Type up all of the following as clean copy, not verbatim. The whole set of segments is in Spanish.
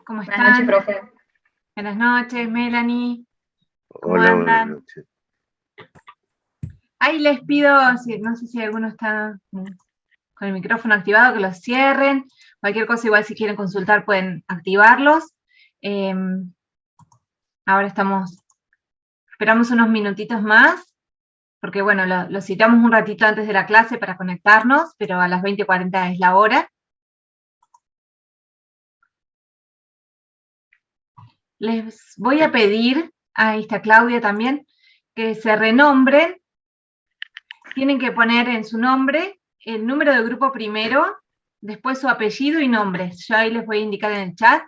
¿Cómo Buenas noches, están? profe. Buenas noches, Melanie. ¿Cómo Hola, buenas andan? noches. Ahí les pido, no sé si alguno está con el micrófono activado, que los cierren. Cualquier cosa, igual si quieren consultar, pueden activarlos. Eh, Ahora esperamos unos minutitos más, porque bueno, lo citamos un ratito antes de la clase para conectarnos, pero a las 20:40 es la hora. Les voy a pedir, ahí está Claudia también, que se renombren. Tienen que poner en su nombre el número de grupo primero, después su apellido y nombre. Yo ahí les voy a indicar en el chat.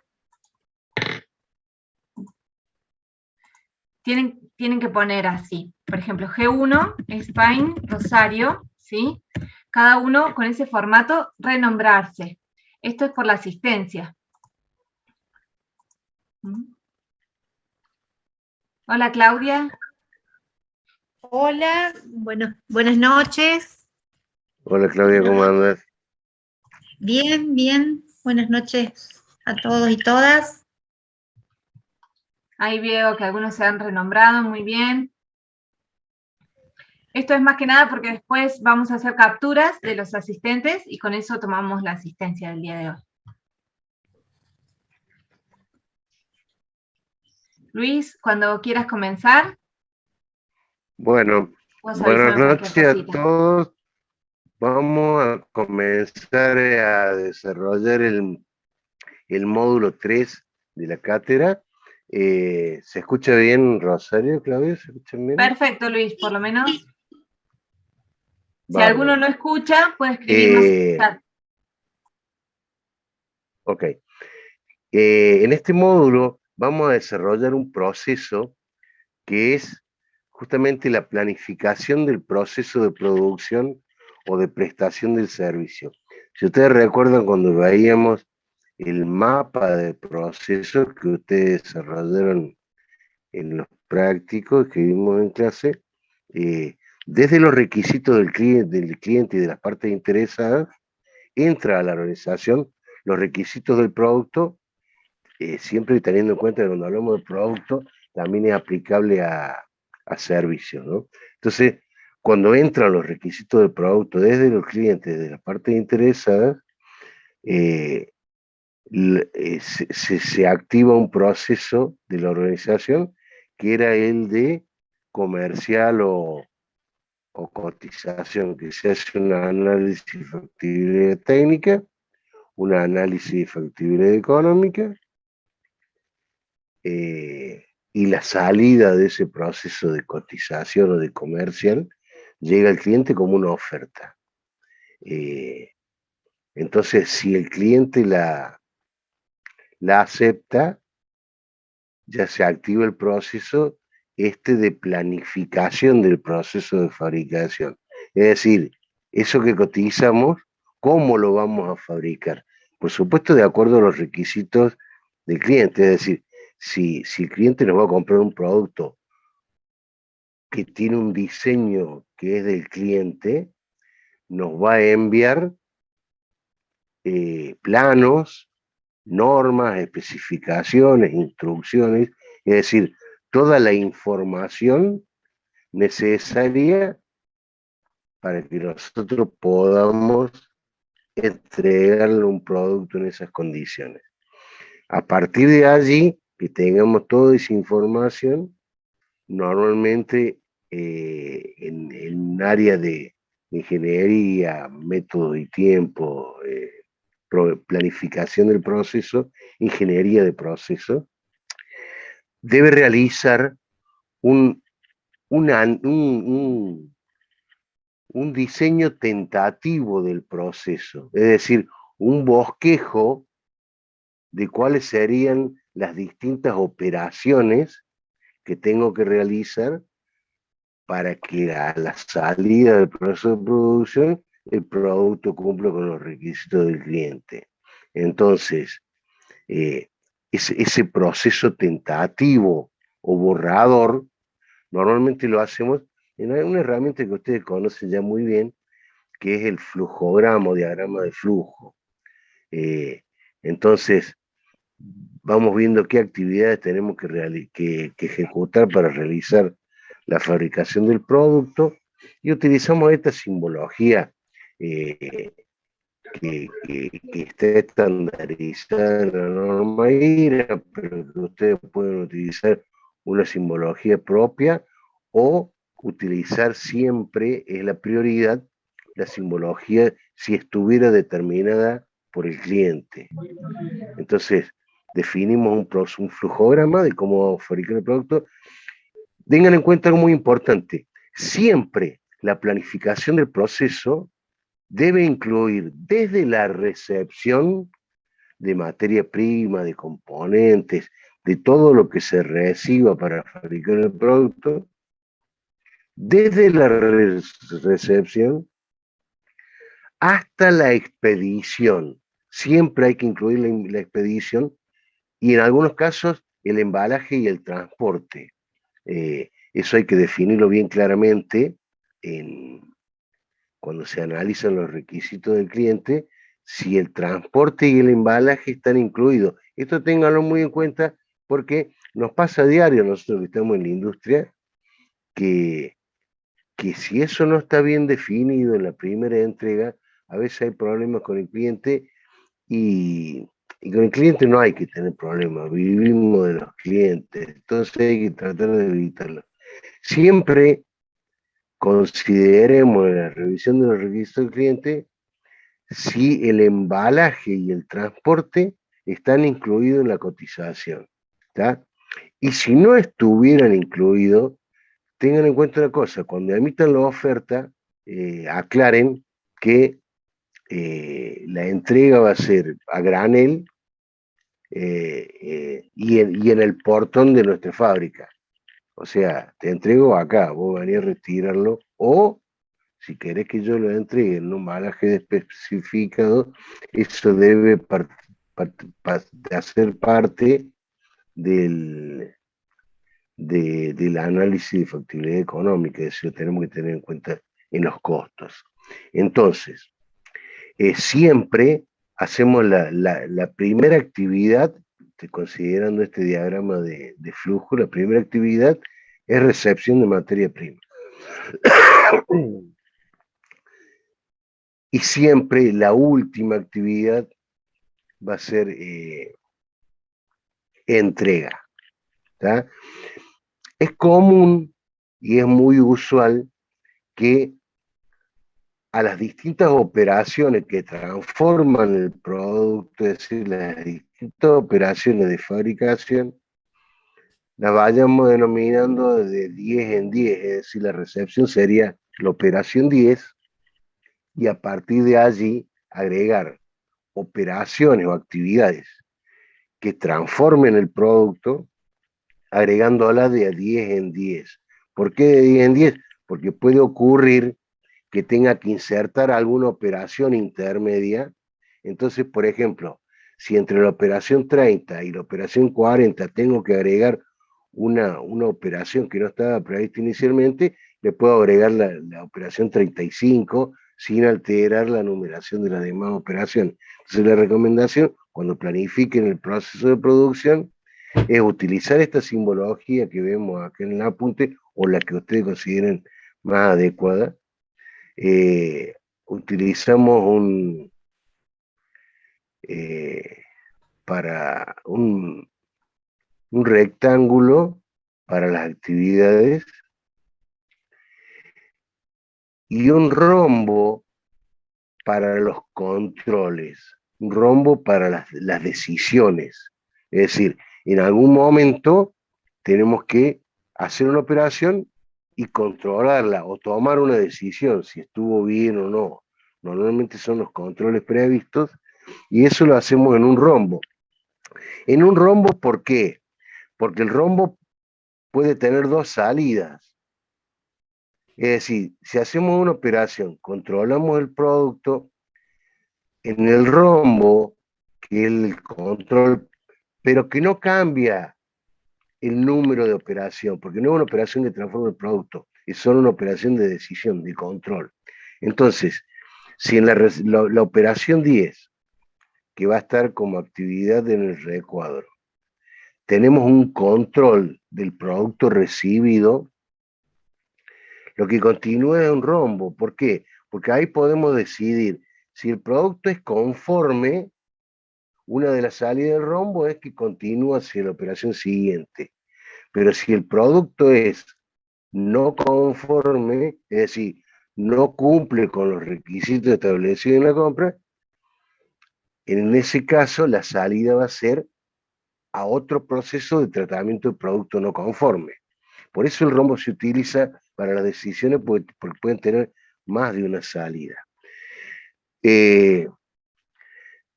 Tienen que poner así. Por ejemplo, G1, Spain, Rosario, ¿sí? Cada uno con ese formato, renombrarse. Esto es por la asistencia. Hola, Claudia. Hola, buenas noches. Hola Claudia, ¿cómo andas? Bien, bien. Buenas noches a todos y todas. Ahí veo que algunos se han renombrado, muy bien. Esto es más que nada porque después vamos a hacer capturas de los asistentes y con eso tomamos la asistencia del día de hoy. Luis, cuando quieras comenzar, Bueno, vos buenas avísame cualquier noches a cosita. todos. Vamos a comenzar a desarrollar el módulo 3 de la cátedra. ¿Se escucha bien, Rosario, Claudia? ¿Se escuchan bien? Perfecto, Luis, por lo menos. Si alguno Bárbaro. no escucha, puede escribirnos en el chat. Ok. En este módulo vamos a desarrollar un proceso que es justamente la planificación del proceso de producción o de prestación del servicio. Si ustedes recuerdan cuando veíamos el mapa de procesos que ustedes desarrollaron en los prácticos que vimos en clase, desde los requisitos del cliente y de las partes interesadas, entra a la organización los requisitos del producto, siempre teniendo en cuenta que cuando hablamos de producto, también es aplicable a servicios, ¿no? Entonces, cuando entran los requisitos del producto desde los clientes, de las partes interesadas, eh, se activa un proceso de la organización que era el de comercial o cotización, que se hace un análisis de factibilidad técnica, un análisis de factibilidad económica, y la salida de ese proceso de cotización o de comercial llega al cliente como una oferta. Entonces, si el cliente la acepta, ya se activa el proceso de planificación del proceso de fabricación. Es decir, eso que cotizamos, ¿cómo lo vamos a fabricar? Por supuesto, de acuerdo a los requisitos del cliente. Es decir, si el cliente nos va a comprar un producto que tiene un diseño que es del cliente, nos va a enviar planos, normas, especificaciones, instrucciones, es decir, toda la información necesaria para que nosotros podamos entregarle un producto en esas condiciones. A partir de allí, que tengamos toda esa información, normalmente en un área de ingeniería, método y tiempo, planificación del proceso, ingeniería de proceso, debe realizar un, un, un diseño tentativo del proceso, es decir, un bosquejo de cuáles serían las distintas operaciones que tengo que realizar para que a la salida del proceso de producción el producto cumpla con los requisitos del cliente. Entonces, ese proceso tentativo o borrador, normalmente lo hacemos en una herramienta que ustedes conocen ya muy bien, que es el flujograma o diagrama de flujo. Entonces, vamos viendo qué actividades tenemos que ejecutar para realizar la fabricación del producto y utilizamos esta simbología eh, que está estandarizada en la norma IRA, pero que ustedes pueden utilizar una simbología propia o utilizar siempre, es la prioridad, la simbología si estuviera determinada por el cliente. Entonces, definimos un flujograma de cómo fabricar el producto. Tengan en cuenta algo muy importante, siempre la planificación del proceso debe incluir desde la recepción de materia prima, de componentes, de todo lo que se reciba para fabricar el producto, desde la recepción hasta la expedición. Siempre hay que incluir la expedición y en algunos casos el embalaje y el transporte. Eso hay que definirlo bien claramente cuando se analizan los requisitos del cliente, si el transporte y el embalaje están incluidos. Esto ténganlo muy en cuenta porque nos pasa a diario nosotros que estamos en la industria, que si eso no está bien definido en la primera entrega, a veces hay problemas con el cliente y con el cliente no hay que tener problemas, vivimos de los clientes, entonces hay que tratar de evitarlo. Siempre consideremos en la revisión de los requisitos del cliente si el embalaje y el transporte están incluidos en la cotización. ¿Tá? Y si no estuvieran incluidos, tengan en cuenta una cosa, cuando emitan la oferta, aclaren que la entrega va a ser a granel y en el portón de nuestra fábrica. O sea, te entrego acá, vos venís a retirarlo, o si querés que yo lo entregue en un embalaje especificado, eso debe hacer parte del, del análisis de factibilidad económica, es decir, lo tenemos que tener en cuenta en los costos. Entonces, siempre hacemos la primera actividad, considerando este diagrama de flujo, la primera actividad es recepción de materia prima. Y siempre la última actividad va a ser entrega. ¿Tá? Es común y es muy usual que a las distintas operaciones que transforman el producto, es decir, las distintas operaciones de fabricación, las vayamos denominando de 10 en 10, es decir, la recepción sería la operación 10 y a partir de allí agregar operaciones o actividades que transformen el producto, agregándola de 10 en 10. ¿Por qué de 10 en 10? Porque puede ocurrir que tenga que insertar alguna operación intermedia. Entonces, por ejemplo, si entre la operación 30 y la operación 40 tengo que agregar una operación que no estaba prevista inicialmente, le puedo agregar la operación 35 sin alterar la numeración de las demás operaciones. Entonces, la recomendación, cuando planifiquen el proceso de producción, es utilizar esta simbología que vemos acá en el apunte o la que ustedes consideren más adecuada. Utilizamos para un rectángulo para las actividades y un rombo para los controles, un rombo para las decisiones. Es decir, en algún momento tenemos que hacer una operación y controlarla o tomar una decisión si estuvo bien o no. Normalmente son los controles previstos y eso lo hacemos en un rombo. En un rombo, ¿por qué? Porque el rombo puede tener dos salidas. Es decir, si hacemos una operación, controlamos el producto, en el rombo, que es el control, pero que no cambia el número de operación, porque no es una operación que transforma el producto, es solo una operación de decisión, de control. Entonces, si en la operación 10, que va a estar como actividad en el recuadro, tenemos un control del producto recibido, lo que continúa es un rombo. ¿Por qué? Porque ahí podemos decidir si el producto es conforme. Una de las salidas del rombo es que continúa hacia la operación siguiente. Pero si el producto es no conforme, es decir, no cumple con los requisitos establecidos en la compra, en ese caso la salida va a ser a otro proceso de tratamiento de producto no conforme. Por eso el rombo se utiliza para las decisiones porque pueden tener más de una salida.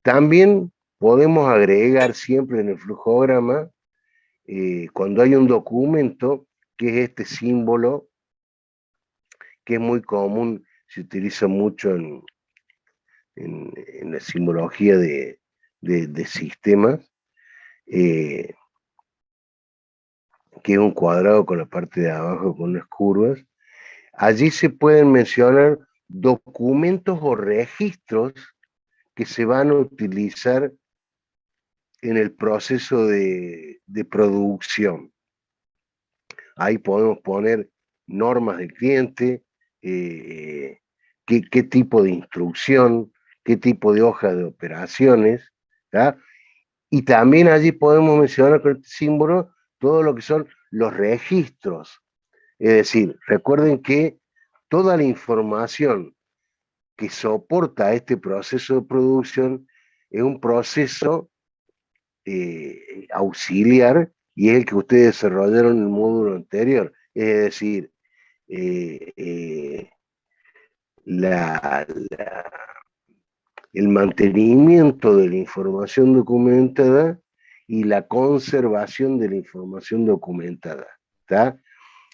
También podemos agregar siempre en el flujograma, cuando hay un documento, que es este símbolo, que es muy común, se utiliza mucho en la simbología de sistemas, que es un cuadrado con la parte de abajo con unas curvas. Allí se pueden mencionar documentos o registros que se van a utilizar en el proceso de producción. Ahí podemos poner normas del cliente, qué tipo de instrucción, qué tipo de hoja de operaciones, ¿tá? Y también allí podemos mencionar con este símbolo todo lo que son los registros. Es decir, recuerden que toda la información que soporta este proceso de producción es un proceso auxiliar y es el que ustedes desarrollaron en el módulo anterior. Es decir, eh, eh, la, la, el mantenimiento de la información documentada y la conservación de la información documentada. ¿Tá?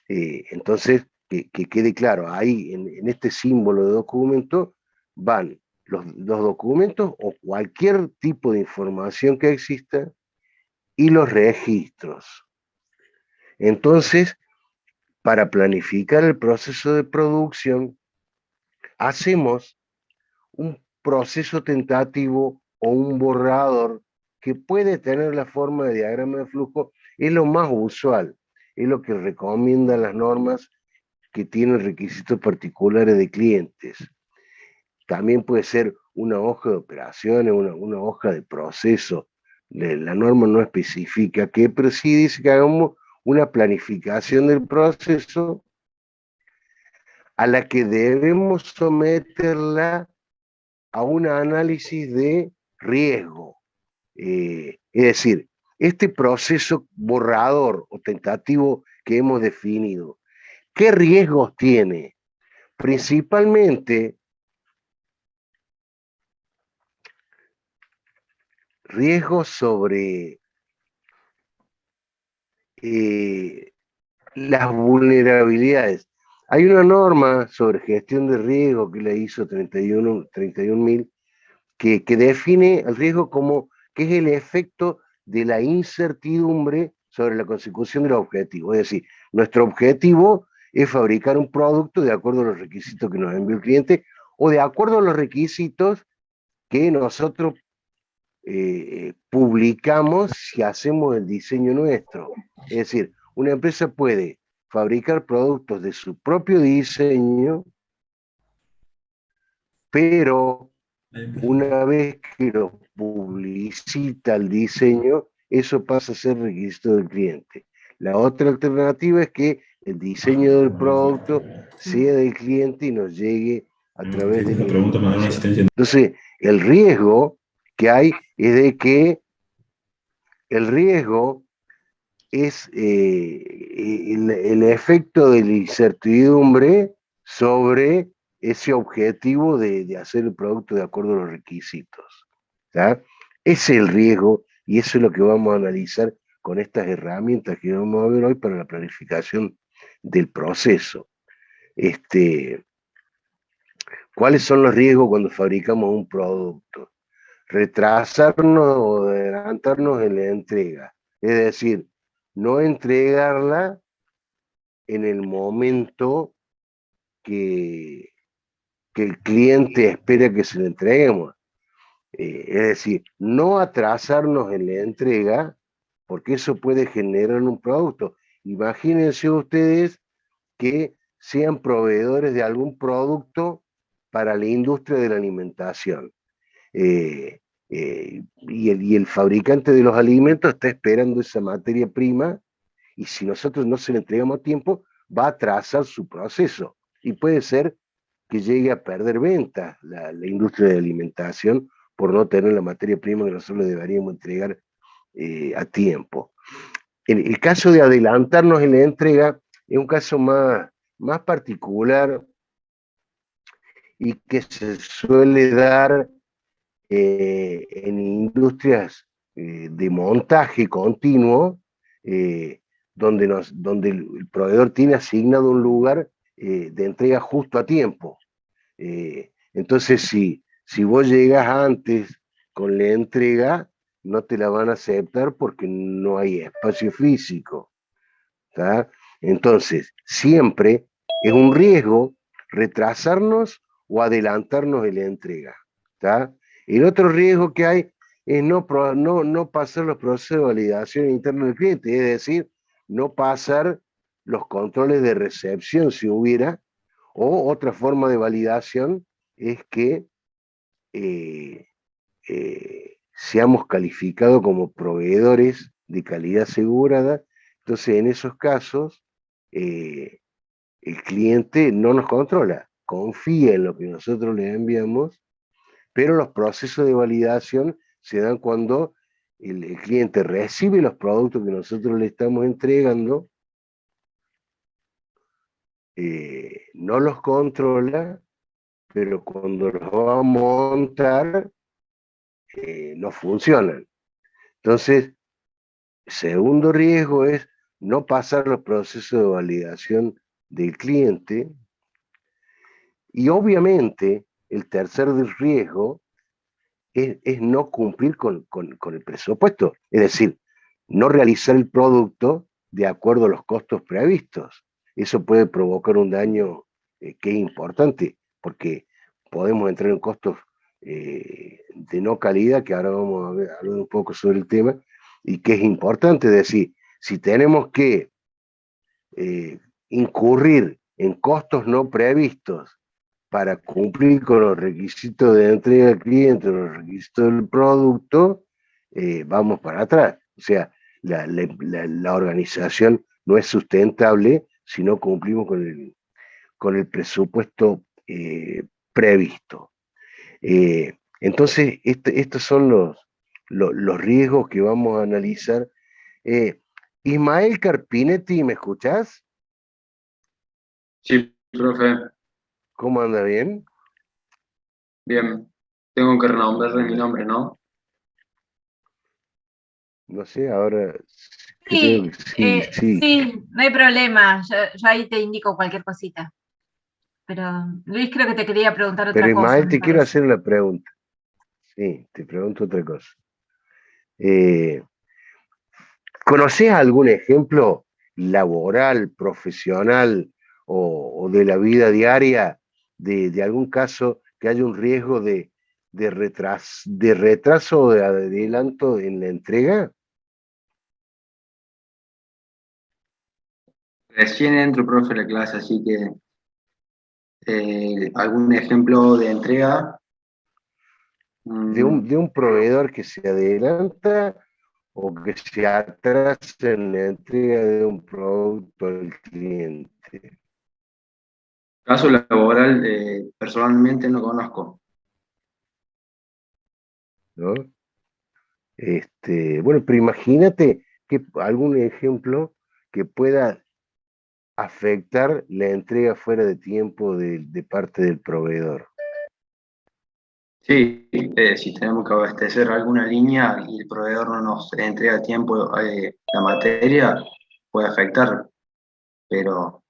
Entonces, que quede claro, ahí en este símbolo de documento van los documentos o cualquier tipo de información que exista y los registros. Entonces, para planificar el proceso de producción, hacemos un proceso tentativo o un borrador que puede tener la forma de diagrama de flujo, es lo más usual, es lo que recomiendan las normas que tienen requisitos particulares de clientes. También puede ser una hoja de operaciones, una hoja de proceso. La norma no especifica qué, pero sí dice que hagamos una planificación del proceso a la que debemos someterla a un análisis de riesgo. Es decir, este proceso borrador o tentativo que hemos definido, ¿qué riesgos tiene? Principalmente riesgos sobre las vulnerabilidades. Hay una norma sobre gestión de riesgo que la hizo 31.000 que define el riesgo como que es el efecto de la incertidumbre sobre la consecución del objetivo. Es decir, nuestro objetivo es fabricar un producto de acuerdo a los requisitos que nos envió el cliente o de acuerdo a los requisitos que nosotros publicamos si hacemos el diseño nuestro. Es decir, una empresa puede fabricar productos de su propio diseño, pero una vez que lo publicita el diseño, eso pasa a ser requisito del cliente. La otra alternativa es que el diseño del producto sea del cliente y nos llegue a través de la información. Entonces, el riesgo que hay es de que el riesgo es el efecto de la incertidumbre sobre ese objetivo de hacer el producto de acuerdo a los requisitos. ¿Tá? Ese es el riesgo y eso es lo que vamos a analizar con estas herramientas que vamos a ver hoy para la planificación del proceso. ¿Cuáles son los riesgos cuando fabricamos un producto? Retrasarnos o adelantarnos en la entrega. Es decir, no entregarla en el momento que el cliente espera que se le entreguemos. Es decir, no atrasarnos en la entrega porque eso puede generar un producto. Imagínense ustedes que sean proveedores de algún producto para la industria de la alimentación. Y el fabricante de los alimentos está esperando esa materia prima, y si nosotros no se la entregamos a tiempo, va a atrasar su proceso. Y puede ser que llegue a perder ventas la industria de la alimentación por no tener la materia prima que nosotros le deberíamos entregar a tiempo. En el caso de adelantarnos en la entrega es un caso más particular y que se suele dar en industrias de montaje continuo, donde el proveedor tiene asignado un lugar de entrega justo a tiempo. Entonces, si vos llegas antes con la entrega, no te la van a aceptar porque no hay espacio físico. ¿Tá? Entonces, siempre es un riesgo retrasarnos o adelantarnos en la entrega. ¿Tá? El otro riesgo que hay es no pasar los procesos de validación interna del cliente, es decir, no pasar los controles de recepción si hubiera, o otra forma de validación es que seamos calificados como proveedores de calidad asegurada. Entonces, en esos casos, el cliente no nos controla, confía en lo que nosotros le enviamos, pero los procesos de validación se dan cuando el cliente recibe los productos que nosotros le estamos entregando, no los controla, pero cuando los va a montar, no funcionan. Entonces, segundo riesgo es no pasar los procesos de validación del cliente. Y obviamente, el tercer riesgo es no cumplir con el presupuesto. Es decir, no realizar el producto de acuerdo a los costos previstos. Eso puede provocar un daño que es importante, porque podemos entrar en costos de no calidad, que ahora vamos a hablar un poco sobre el tema, y que es importante. Es decir, si tenemos que incurrir en costos no previstos para cumplir con los requisitos de entrega al cliente, los requisitos del producto, vamos para atrás. O sea, la organización no es sustentable si no cumplimos con el presupuesto previsto. Entonces, estos son los riesgos que vamos a analizar. Ismael Carpinetti, ¿me escuchás? Sí, profe, ¿Cómo anda? ¿Bien? bien. Tengo que renombrarle mi nombre, ¿no? No sé, ahora creo Sí, que sí. sí, no hay problema. Yo ahí te indico cualquier cosita. Pero Luis creo que te quería preguntar Pero otra cosa, Ismael, me te quiero parece. hacer una pregunta. Sí, te pregunto otra cosa. Eh, ¿Conocés algún ejemplo laboral, profesional o de la vida diaria de algún caso que haya un riesgo de retraso o de adelanto en la entrega? Recién entro, profe, a la clase, así que algún ejemplo de entrega. De un proveedor que se adelanta o que se atrasa en la entrega de un producto al cliente, Caso laboral, personalmente no conozco. ¿no? Bueno, pero imagínate que algún ejemplo que pueda afectar la entrega fuera de tiempo de parte del proveedor. Sí, si tenemos que abastecer alguna línea y el proveedor no nos entrega a tiempo la materia, puede afectar, pero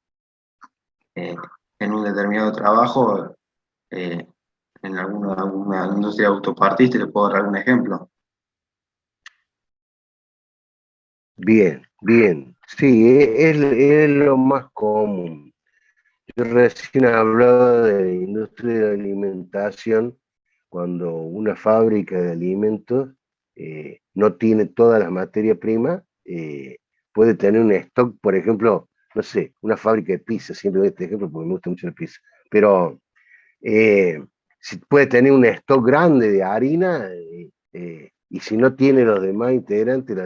en un determinado trabajo, eh, en alguna industria autopartista, te puedo dar algún ejemplo. Bien, bien. Sí, es lo más común. Yo recién hablaba de la industria de la alimentación, cuando una fábrica de alimentos no tiene toda la materia prima eh, puede tener un stock, por ejemplo, no sé, una fábrica de pizza, siempre doy este ejemplo porque me gusta mucho la pizza, pero eh, si puede tener un stock grande de harina, y si no tiene los demás integrantes,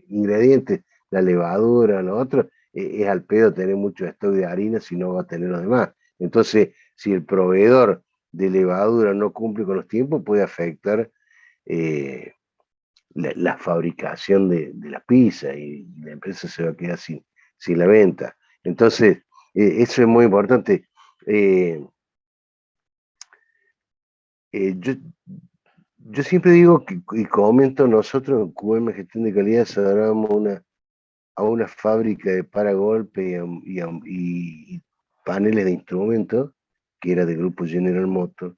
ingredientes, la levadura, lo otro, es al pedo tener mucho stock de harina si no va a tener los demás. Entonces, si el proveedor de levadura no cumple con los tiempos, puede afectar eh, la fabricación de la pizza y la empresa se va a quedar sin la venta. Entonces, eso es muy importante. Eh, yo, yo siempre digo y comento, nosotros en QM Gestión de Calidad cerramos a una fábrica de paragolpe y paneles de instrumentos, que era del grupo General Motors,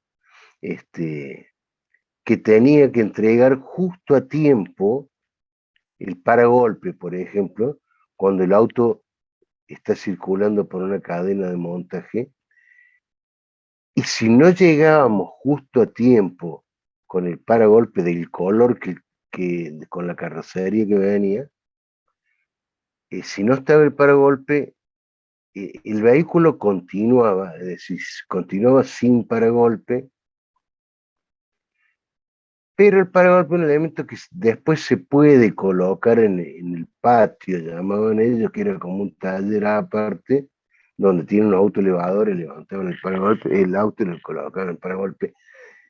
que tenía que entregar justo a tiempo el paragolpe, por ejemplo, cuando el auto está circulando por una cadena de montaje, y si no llegábamos justo a tiempo con el paragolpe del color con la carrocería que venía, si no estaba el paragolpe, el vehículo continuaba, es decir, continuaba sin paragolpe, pero el paragolpe es un elemento que después se puede colocar en el patio, llamaban ellos, que era como un taller aparte, donde tiene un auto elevador, y levantaban el paragolpe, el auto y le colocaban el paragolpe,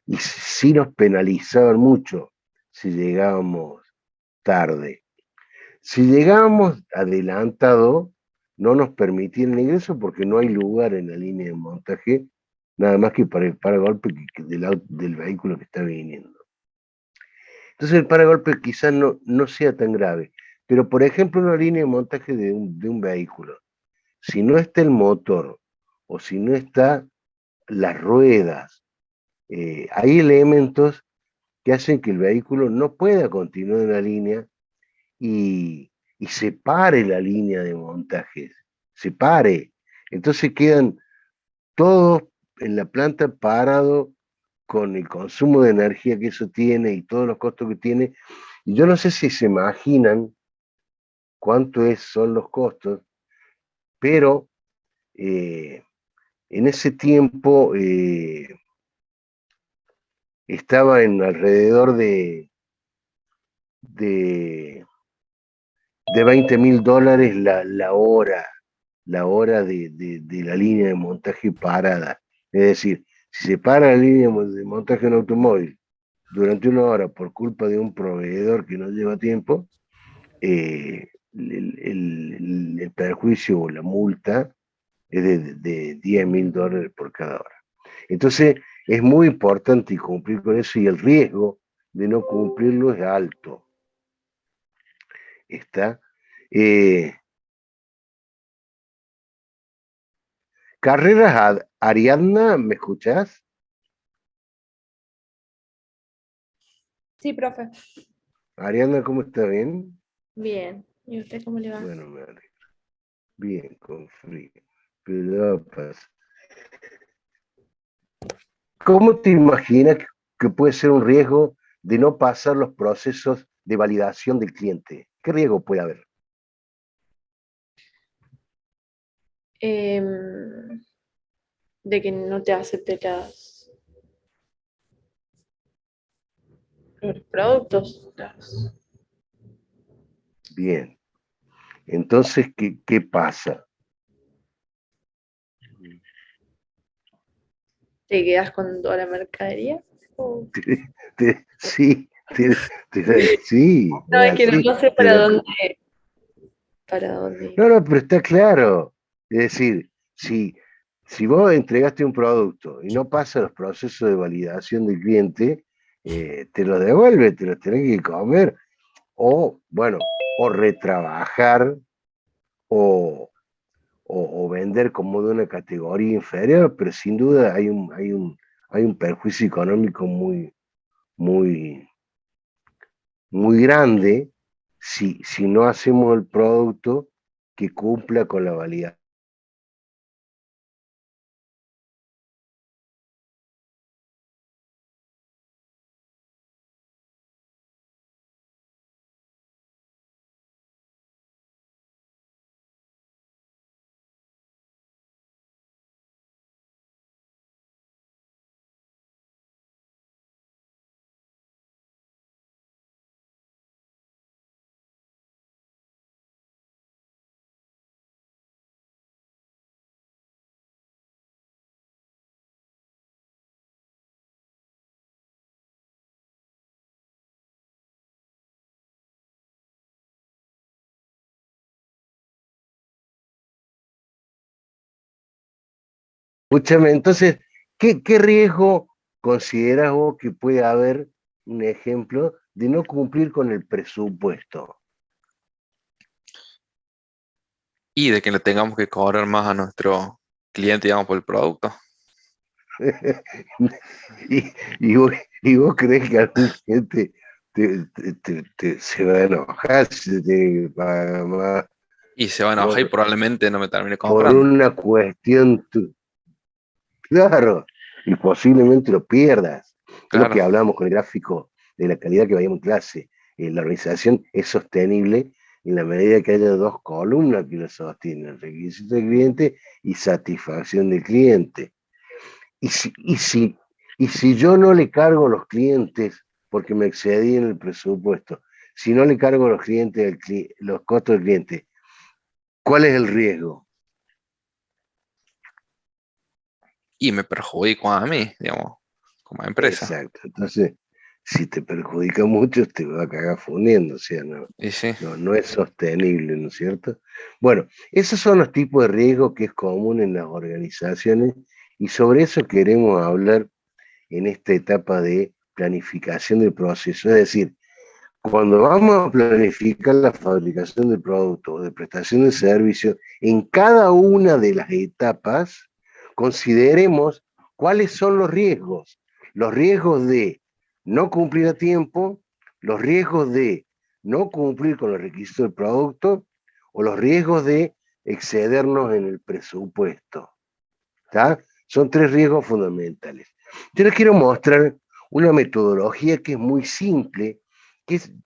y sí nos penalizaban mucho si llegábamos tarde. Si llegábamos adelantado, no nos permitían el ingreso porque no hay lugar en la línea de montaje, nada más que para el paragolpe del vehículo que está viniendo. Entonces el paragolpe quizás no sea tan grave, pero por ejemplo una línea de montaje de un vehículo, si no está el motor o si no está las ruedas, hay elementos que hacen que el vehículo no pueda continuar en la línea y se pare la línea de montaje, se pare. Entonces quedan todos en la planta parados con el consumo de energía que eso tiene y todos los costos que tiene. Y yo no sé si se imaginan son los costos, pero en ese tiempo estaba en alrededor de, de $20.000 la hora de la línea de montaje parada. Es decir, si se para la línea de montaje de un automóvil durante una hora por culpa de un proveedor que no lleva tiempo, el perjuicio o la multa es de $10.000 por cada hora. Entonces, es muy importante cumplir con eso y el riesgo de no cumplirlo es alto. ¿Está? Eh, Carreras Ariadna, ¿me escuchás? Sí, profe. Ariadna, ¿cómo está? ¿Bien? Bien. ¿Y usted cómo le va? Bueno, me alegro. Bien, con frío. Pero ya pasa. ¿Cómo te imaginas que puede ser un riesgo de no pasar los procesos de validación del cliente? ¿Qué riesgo puede haber? Em, de que no te acepte los productos. Bien. Entonces, ¿qué pasa? ¿Te quedas con toda la mercadería? ¿O- Sí, sí, No, es es que así. no sé para dónde No, iba. no, pero está claro. Es decir, si vos entregaste un producto y no pasa los procesos de validación del cliente, te lo devuelve, te lo tenés que comer, o, bueno, o retrabajar, o, o vender como de una categoría inferior, pero sin duda hay un perjuicio económico muy, muy grande si no hacemos el producto que cumpla con la validación Escúchame, entonces, ¿qué riesgo consideras vos que puede haber, un ejemplo, de no cumplir con el presupuesto? Y de que le tengamos que cobrar más a nuestro cliente, digamos, por el producto. y, y vos crees que algún cliente se va a enojar si te tiene que pagar más Y se va a enojar y por, probablemente no me termine por comprando. una cuestión, claro, y posiblemente lo pierdas. Es lo Claro, que hablamos con el gráfico de la calidad que veíamos en clase. La organización es sostenible en la medida que haya dos columnas que lo sostienen, requisito del cliente y satisfacción del cliente. Y si yo no le cargo a los clientes porque me excedí en el presupuesto, si no le cargo a los clientes los costos del cliente, ¿cuál es el riesgo? y me perjudico a mí, digamos, como empresa. Exacto. Entonces, si te perjudica mucho, te va a cagar fundiendo, o sea, Y sí, no es sostenible, ¿no es cierto? Bueno, esos son los tipos de riesgos que es común en las organizaciones y sobre eso queremos hablar en esta etapa de planificación del proceso. Es decir, cuando vamos a planificar la fabricación del producto o de prestación de servicio, en cada una de las etapas consideremos cuáles son los riesgos. Los riesgos de no cumplir a tiempo, los riesgos de no cumplir con los requisitos del producto o los riesgos de excedernos en el presupuesto. ¿Tá? Son tres riesgos fundamentales. Yo les quiero mostrar una metodología que es muy simple,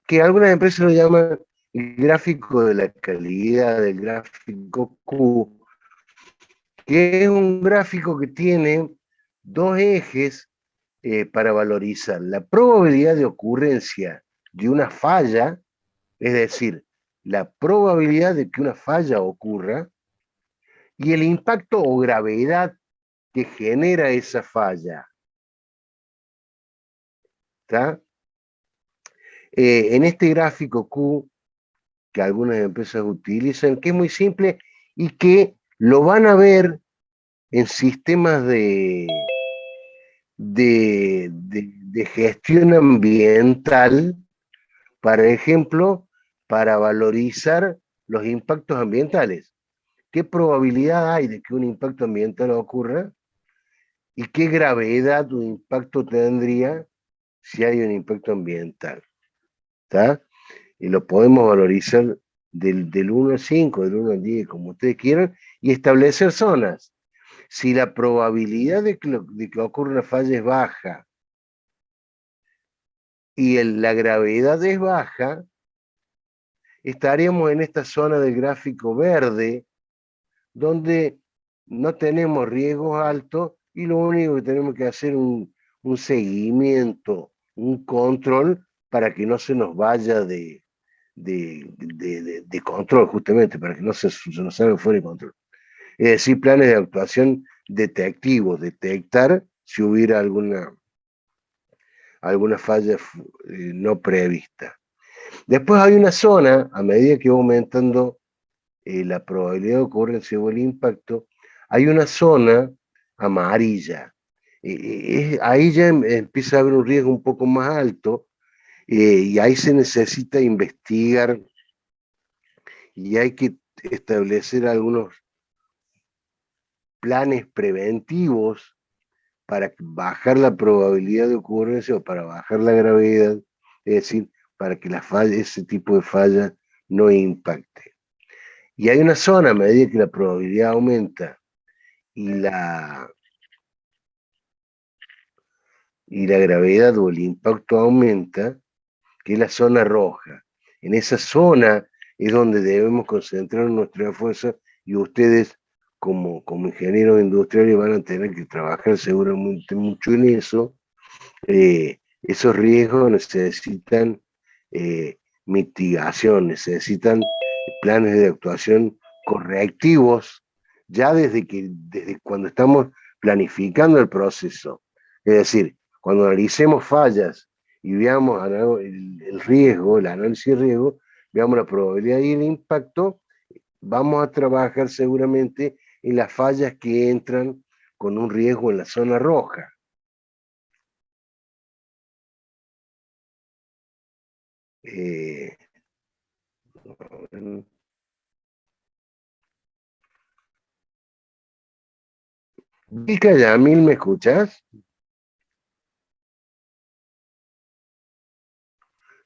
que algunas empresas lo llaman el gráfico de la calidad, del gráfico Q, que es un gráfico que tiene dos ejes para valorizar la probabilidad de ocurrencia de una falla, es decir, la probabilidad de que una falla ocurra, y el impacto o gravedad que genera esa falla. ¿Está? En este gráfico Q, que algunas empresas utilizan, que es muy simple y que lo van a ver en sistemas de gestión ambiental, por ejemplo, para valorizar los impactos ambientales. ¿Qué probabilidad hay de que un impacto ambiental ocurra? ¿Y qué gravedad o impacto tendría si hay un impacto ambiental? ¿Está? Y lo podemos valorizar del 1 al 5, del 1 al 10, como ustedes quieran, y establecer zonas. Si la probabilidad de que ocurra una falla es baja y la gravedad es baja, estaríamos en esta zona del gráfico verde, donde no tenemos riesgos altos y lo único que tenemos que hacer es un seguimiento, un control para que no se nos vaya de control, justamente, para que no se nos salga fuera de control. Es decir, planes de actuación detectivos, detectar si hubiera alguna falla no prevista. Después hay una zona, a medida que va aumentando la probabilidad de ocurrencia o el impacto, hay una zona amarilla. Ahí ya empieza a haber un riesgo un poco más alto y ahí se necesita investigar y hay que establecer algunos planes preventivos para bajar la probabilidad de ocurrencia o para bajar la gravedad, es decir, para que ese tipo de falla no impacte. Y hay una zona, a medida que la probabilidad aumenta y la gravedad o el impacto aumenta, que es la zona roja. En esa zona es donde debemos concentrar nuestro esfuerzo y ustedes como ingenieros industriales van a tener que trabajar seguramente mucho en eso. Esos riesgos necesitan mitigación, necesitan planes de actuación correctivos ya desde cuando estamos planificando el proceso. Es decir, cuando analicemos fallas y veamos el riesgo, el análisis de riesgo, veamos la probabilidad y el impacto, vamos a trabajar seguramente en las fallas que entran con un riesgo en la zona roja. Ilka Yamil, ¿me escuchas?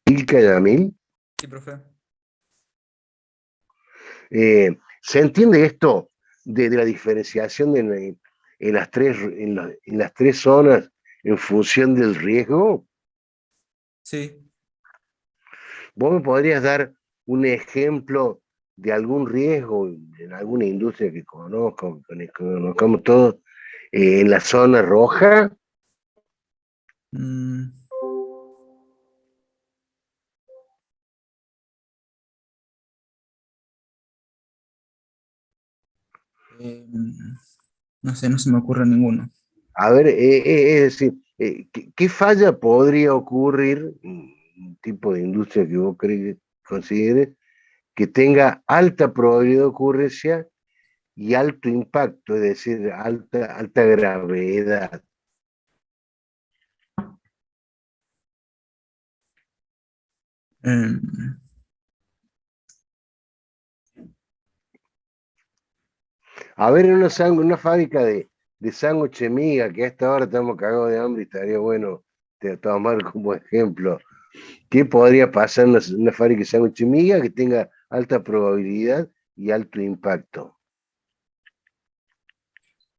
Ilka Yamil. Sí, profe. ¿Se entiende esto de la diferenciación en las tres zonas en función del riesgo? Sí. ¿Vos me podrías dar un ejemplo de algún riesgo en alguna industria que conozcamos todos, en la zona roja? Mm, eh, no sé, no se me ocurre ninguno. A ver, es decir, ¿qué falla podría ocurrir, un tipo de industria que vos consideres, que tenga alta probabilidad de ocurrencia y alto impacto, es decir, alta gravedad? Em, A ver, en una fábrica de sándwiches miga, que a esta hora estamos cagados de hambre y estaría bueno tomar como ejemplo, ¿qué podría pasar en una fábrica de sándwiches miga que tenga alta probabilidad y alto impacto?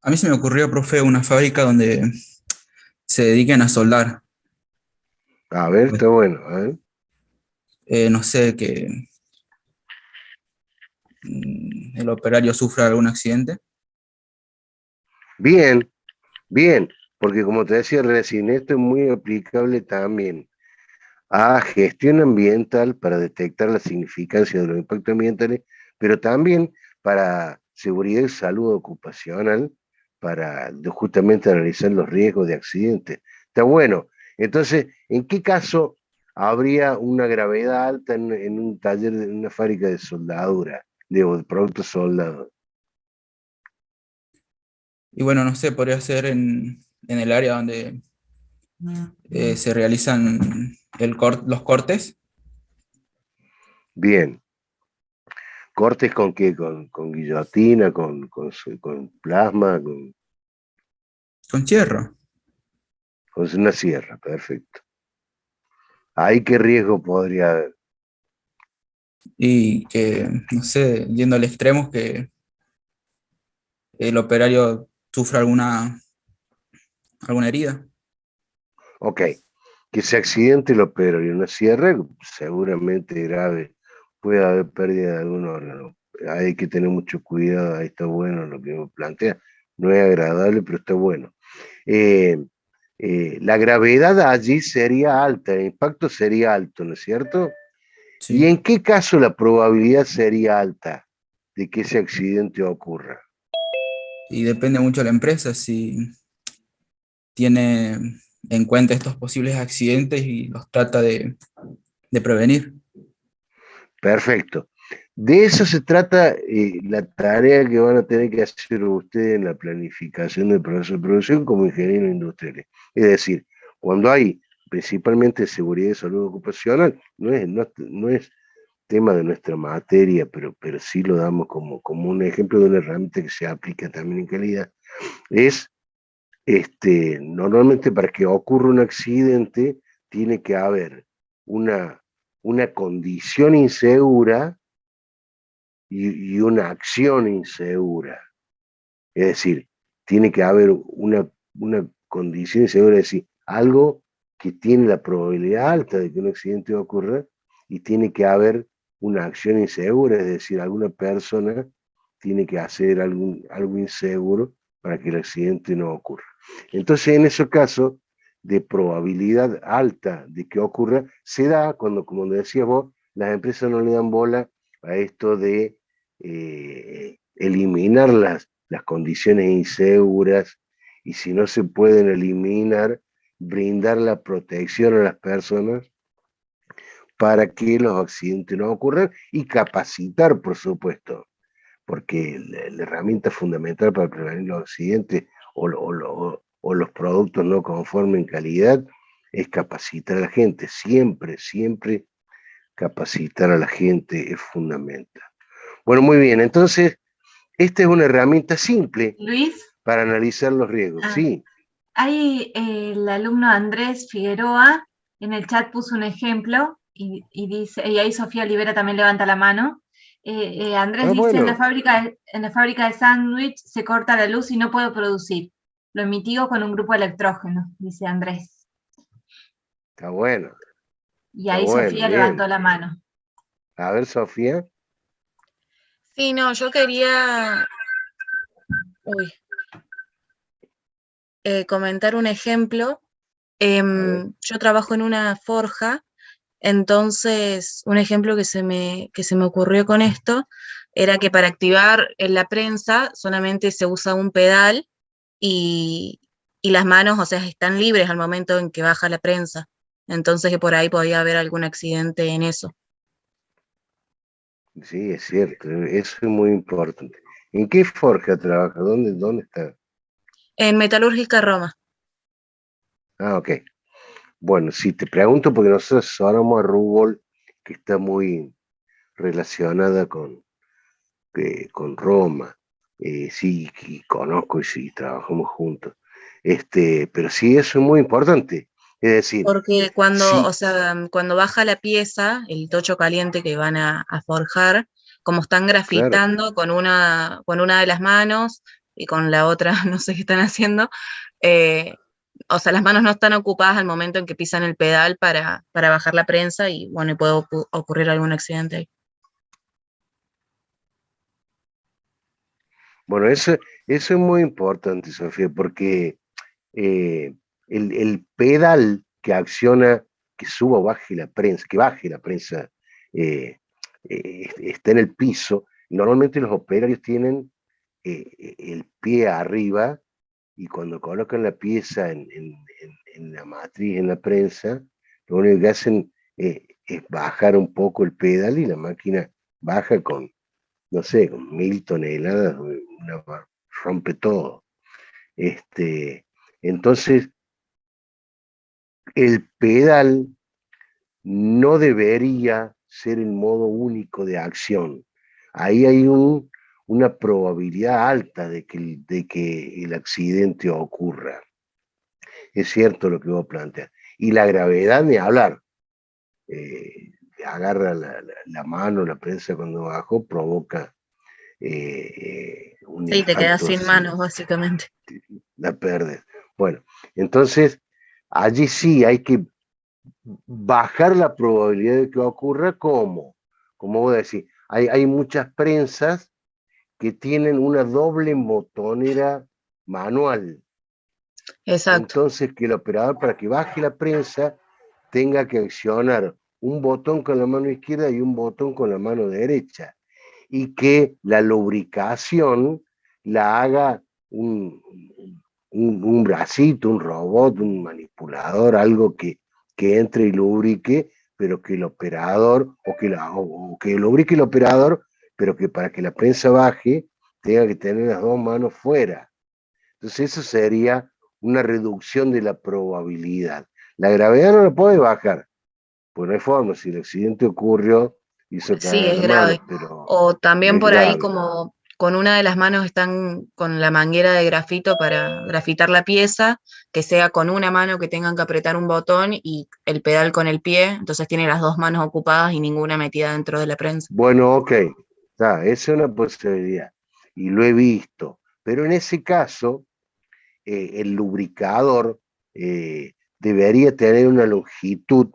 a mí se me ocurrió, profe, una fábrica donde se dediquen a soldar. A ver, está bueno, a ver. No sé, que el operario sufra algún accidente. Bien, bien, porque como te decía recién, esto es muy aplicable también a gestión ambiental para detectar la significancia de los impactos ambientales, pero también para seguridad y salud ocupacional, para justamente analizar los riesgos de accidentes. Está bueno. Entonces, ¿en qué caso habría una gravedad alta en un taller, en una fábrica de soldadura, de productos soldados? Y bueno, no sé, podría ser en el área donde se realizan los cortes Bien. ¿Cortes con qué? ¿Con guillotina, con plasma, con hierro. con una sierra? Perfecto. ¿Ahí qué riesgo podría haber? Y que, no sé, yendo al extremo, que el operario sufra alguna herida. Ok, que se accidente el operario en una sierra, seguramente grave, puede haber pérdida de algún órgano. Hay que tener mucho cuidado, ahí está bueno lo que me plantea. No es agradable, pero está bueno. Eh, la gravedad allí sería alta, el impacto sería alto, ¿no es cierto? ¿Y Sí. en qué caso la probabilidad sería alta de que ese accidente ocurra? Y depende mucho de la empresa si tiene en cuenta estos posibles accidentes y los trata de prevenir. Perfecto. De eso se trata la tarea que van a tener que hacer ustedes en la planificación del proceso de producción como ingenieros industriales. Es decir, cuando hay principalmente seguridad y salud ocupacional, no es tema de nuestra materia, pero sí lo damos como un ejemplo de una herramienta que se aplica también en calidad. Es normalmente para que ocurra un accidente tiene que haber una, una condición insegura y una acción insegura. Es decir, tiene que haber una condición insegura, es decir, algo que tiene la probabilidad alta de que un accidente ocurra y tiene que haber una acción insegura, es decir, alguna persona tiene que hacer algo inseguro para que el accidente no ocurra. Entonces, en ese caso de probabilidad alta de que ocurra, se da cuando, como decías vos, las empresas no le dan bola a esto de eliminar las condiciones inseguras y si no se pueden eliminar, brindar la protección a las personas para que los accidentes no ocurran y capacitar, por supuesto, porque la herramienta fundamental para prevenir los accidentes o los productos no conformes en calidad, es capacitar a la gente. Siempre, siempre capacitar a la gente es fundamental. Bueno, muy bien, entonces, esta es una herramienta simple Luis, para analizar los riesgos, sí. hay el alumno Andrés Figueroa en el chat puso un ejemplo y dice, y ahí Sofía Olivera también levanta la mano. Andrés dice, Bueno, en la fábrica de sándwich se corta la luz y no puedo producir. Lo mitigo con un grupo electrógeno, dice Andrés. está bueno, Y está ahí bueno, Sofía levantó bien. la mano. A ver, Sofía. Sí, no, yo quería comentar un ejemplo. A ver. Yo trabajo en una forja, entonces un ejemplo que se me ocurrió con esto era que para activar la prensa solamente se usa un pedal y, y las manos, o sea, están libres al momento en que baja la prensa. Entonces que por ahí podía haber algún accidente en eso. Sí, es cierto, eso es muy importante. ¿En qué forja trabaja? ¿Dónde está? En Metalúrgica Roma. Ah, ok. Bueno, sí, te pregunto porque nosotros asesoramos a Rubol, que está muy relacionada con Roma. Sí, y conozco y sí, trabajamos juntos. Pero sí, eso es muy importante. Es decir, Porque cuando, o sí, sea, cuando baja la pieza, el tocho caliente que van a forjar, como están claro. grafitando con una de las manos y con la otra no sé qué están haciendo, eh, o sea, las manos no están ocupadas al momento en que pisan el pedal para bajar la prensa y bueno, y puede ocurrir algún accidente ahí. Bueno, eso es muy importante, Sofía, porque eh, el pedal que acciona, que suba o baje la prensa, que baje la prensa, está en el piso. Normalmente los operarios tienen el pie arriba y cuando colocan la pieza en la matriz, en la prensa, lo único que hacen es bajar un poco el pedal y la máquina baja con, no sé, con 1000 toneladas, rompe todo. Entonces, el pedal no debería ser el modo único de acción. Ahí hay una probabilidad alta de que el accidente ocurra. Es cierto lo que vos planteas. Y la gravedad ni hablar. Agarra la mano, la prensa cuando bajó, provoca un Sí, te quedas impacto sin así, manos, básicamente. la perdes. Bueno, entonces allí sí hay que bajar la probabilidad de que ocurra. ¿Cómo? Como voy a decir, hay muchas prensas que tienen una doble botonera manual. Exacto. Entonces, que el operador, para que baje la prensa, tenga que accionar un botón con la mano izquierda y un botón con la mano derecha. Y que la lubricación la haga un bracito, un robot, un manipulador, algo que entre y lubrique, pero que el operador, o que lubrique el operador, pero que para que la prensa baje, tenga que tener las dos manos fuera. Entonces eso sería una reducción de la probabilidad. La gravedad no la puede bajar, pues no hay forma, si el accidente ocurrió, hizo Sí, caer es la mano, grave. pero O también es por ahí grave. como con una de las manos están con la manguera de grafito para grafitar la pieza, que sea con una mano que tengan que apretar un botón y el pedal con el pie, entonces tiene las dos manos ocupadas y ninguna metida dentro de la prensa. Bueno, ok, esa es una posibilidad, y lo he visto, pero en ese caso, el lubricador debería tener una longitud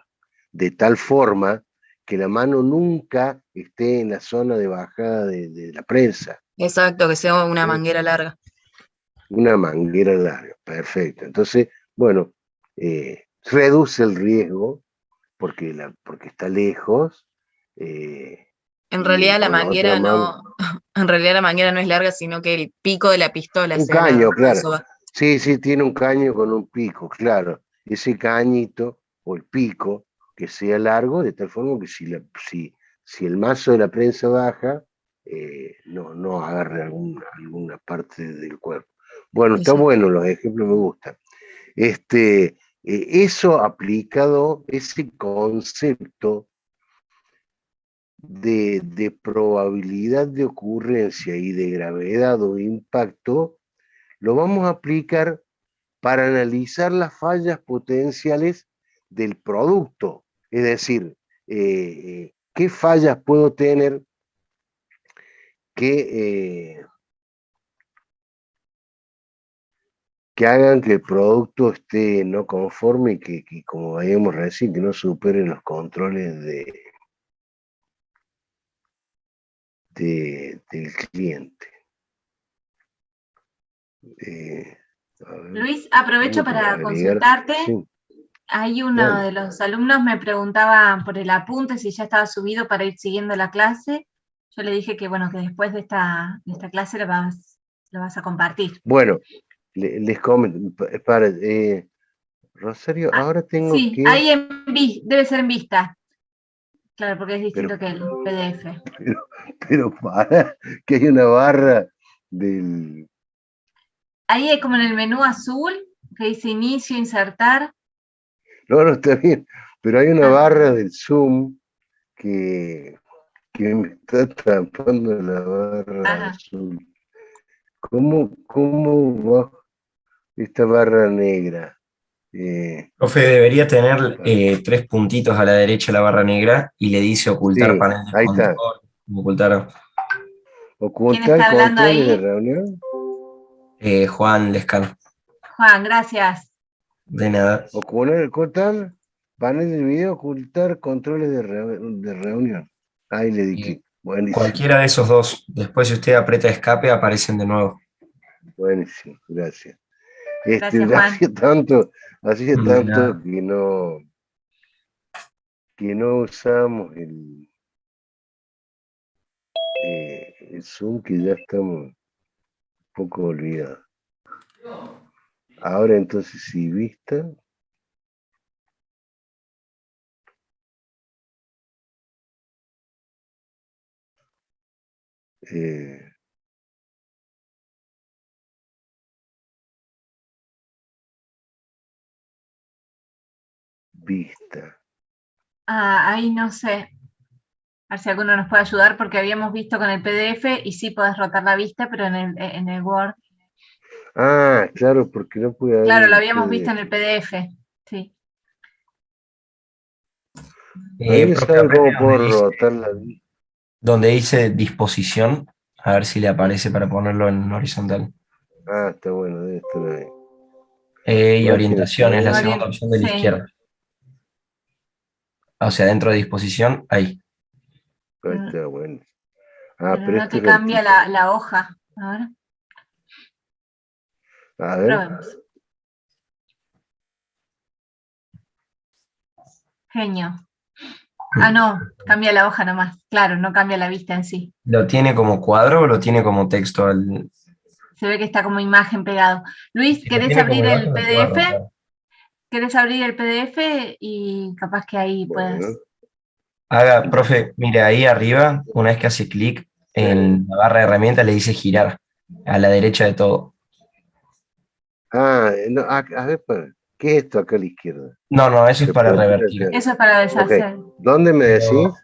de tal forma que la mano nunca esté en la zona de bajada de la prensa. Exacto, que sea una ¿Sí? manguera larga. Una manguera larga, perfecto. Entonces, bueno, reduce el riesgo porque está lejos, eh, En y realidad la con la otra manguera mano, no, en realidad la manguera no es larga, sino que el pico de la pistola un sea largo, caño, por claro. eso va. Sí, sí, tiene un caño con un pico, claro. Ese cañito o el pico que sea largo, de tal forma que si el mazo de la prensa baja, no agarre alguna parte del cuerpo. Bueno, está Eso. bueno, los ejemplos me gustan. Eso aplicado, ese concepto de probabilidad de ocurrencia y de gravedad o impacto, lo vamos a aplicar para analizar las fallas potenciales del producto. Es decir, ¿qué fallas puedo tener que hagan que el producto esté no conforme y que como veíamos recién, que no supere los controles del cliente? A ver, Luis, aprovecho tengo que para agregar. consultarte. Sí, Hay uno dale. de los alumnos me preguntaba por el apunte si ya estaba subido para ir siguiendo la clase. Yo le dije que bueno, que después de esta clase lo vas a compartir. Bueno, les comento, Rosario, Ah, ahora tengo sí, que, ahí debe ser en vista. Claro, porque es pero, distinto que el PDF. pero para, que hay una barra del, Ahí es como en el menú azul, que dice inicio, insertar. no, está bien, pero hay una Ah, barra del Zoom que me está tapando la barra ajá. azul. ¿Cómo va esta barra negra? Profe, debería tener A ver, 3 puntitos a la derecha de la barra negra y le dice ocultar sí, panel de ahí está. control, ocultar ¿Quién Ocultar está hablando controles de ahí? reunión. Juan Lescan. Juan, gracias. De nada. Ocultar panel de video, ocultar controles de reunión. Ahí le di Y clic. Buenísimo, cualquiera de esos dos. Después, si usted aprieta escape, aparecen de nuevo. buenísimo, gracias. Gracias, Juan. Hacía De tanto nada. que no usamos el Zoom, que ya estamos un poco olvidados. Ahora entonces, si vista, eh, vista. Ah, ahí no sé. A ver si alguno nos puede ayudar, porque habíamos visto con el PDF y sí podés rotar la vista, pero en el Word. Ah, claro, porque no pude Claro, abrir lo el habíamos visto en el PDF. PDF. Sí. ¿Alguien Profe, sabe apriete cómo puedo rotar la vista? donde dice disposición, a ver si le aparece para ponerlo en horizontal. Ah, está bueno, debe estar ahí. Y Margen orientación es la inferior. segunda opción de la Sí, izquierda. O sea, dentro de disposición, ahí. Ahí está, bueno. Ah, pero pero no este te era el cambia tipo. la hoja. A ver, A ver. probemos. Genio. Ah, no, cambia la hoja nomás. Claro, no cambia la vista en sí. ¿Lo tiene como cuadro o lo tiene como texto? Se ve que está como imagen pegado. Luis, Si lo ¿querés tiene como abrir el imagen, lo puede PDF? rotar. ¿Querés abrir el PDF? Y capaz que ahí Bueno, puedas. Profe, mire ahí arriba, una vez que hace clic sí. en la barra de herramientas, le dice girar a la derecha de todo. Ah, no, a ver, ¿qué es esto acá a la izquierda? No, no, eso es para Repetir revertir. acá. Eso es para Ok. deshacer. ¿Dónde me decís? Pero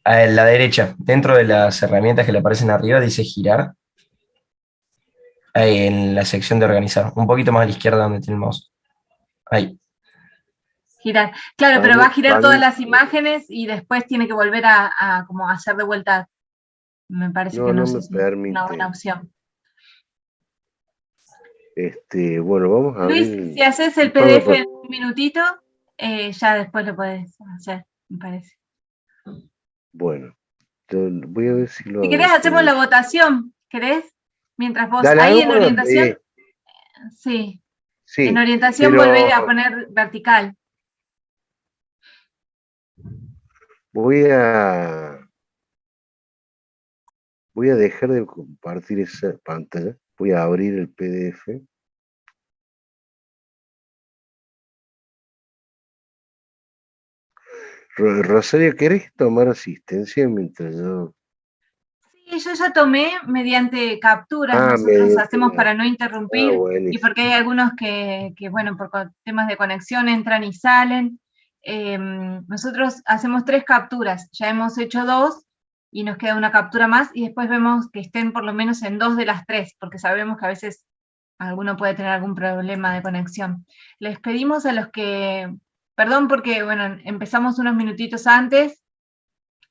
a la derecha, dentro de las herramientas que le aparecen arriba, dice girar, ahí en la sección de organizar, un poquito más a la izquierda donde tiene el mouse. Ahí. Girar. Claro, pero va a girar todas Panel. las imágenes y después tiene que volver a como hacer de vuelta. Me parece que No, no no sé me si es una buena permite. opción. Bueno, vamos a Luis, abrir. si haces el Disculpe, PDF en un minutito, ya después lo puedes hacer, me parece. bueno, yo voy a ver si lo Si hago querés, el hacemos la PDF. votación. ¿Querés? Mientras vos, Dale, ahí en hagámoslo. orientación, sí. En Sí, orientación pero volver a poner vertical. voy a, voy a dejar de compartir esa pantalla. Voy a abrir el PDF. Rosario, ¿querés tomar asistencia mientras yo? Sí, que yo ya tomé mediante capturas, Ah, nosotros mediante hacemos la- para no Ah, interrumpir, y buenísimo. porque hay algunos que bueno, por temas de conexión entran y salen. Nosotros hacemos 3 capturas, ya hemos hecho 2, y nos queda una captura más, y después vemos que estén por lo menos en 2 de las 3, porque sabemos que a veces alguno puede tener algún problema de conexión. Les pedimos a los que, perdón porque, bueno, empezamos unos minutitos antes,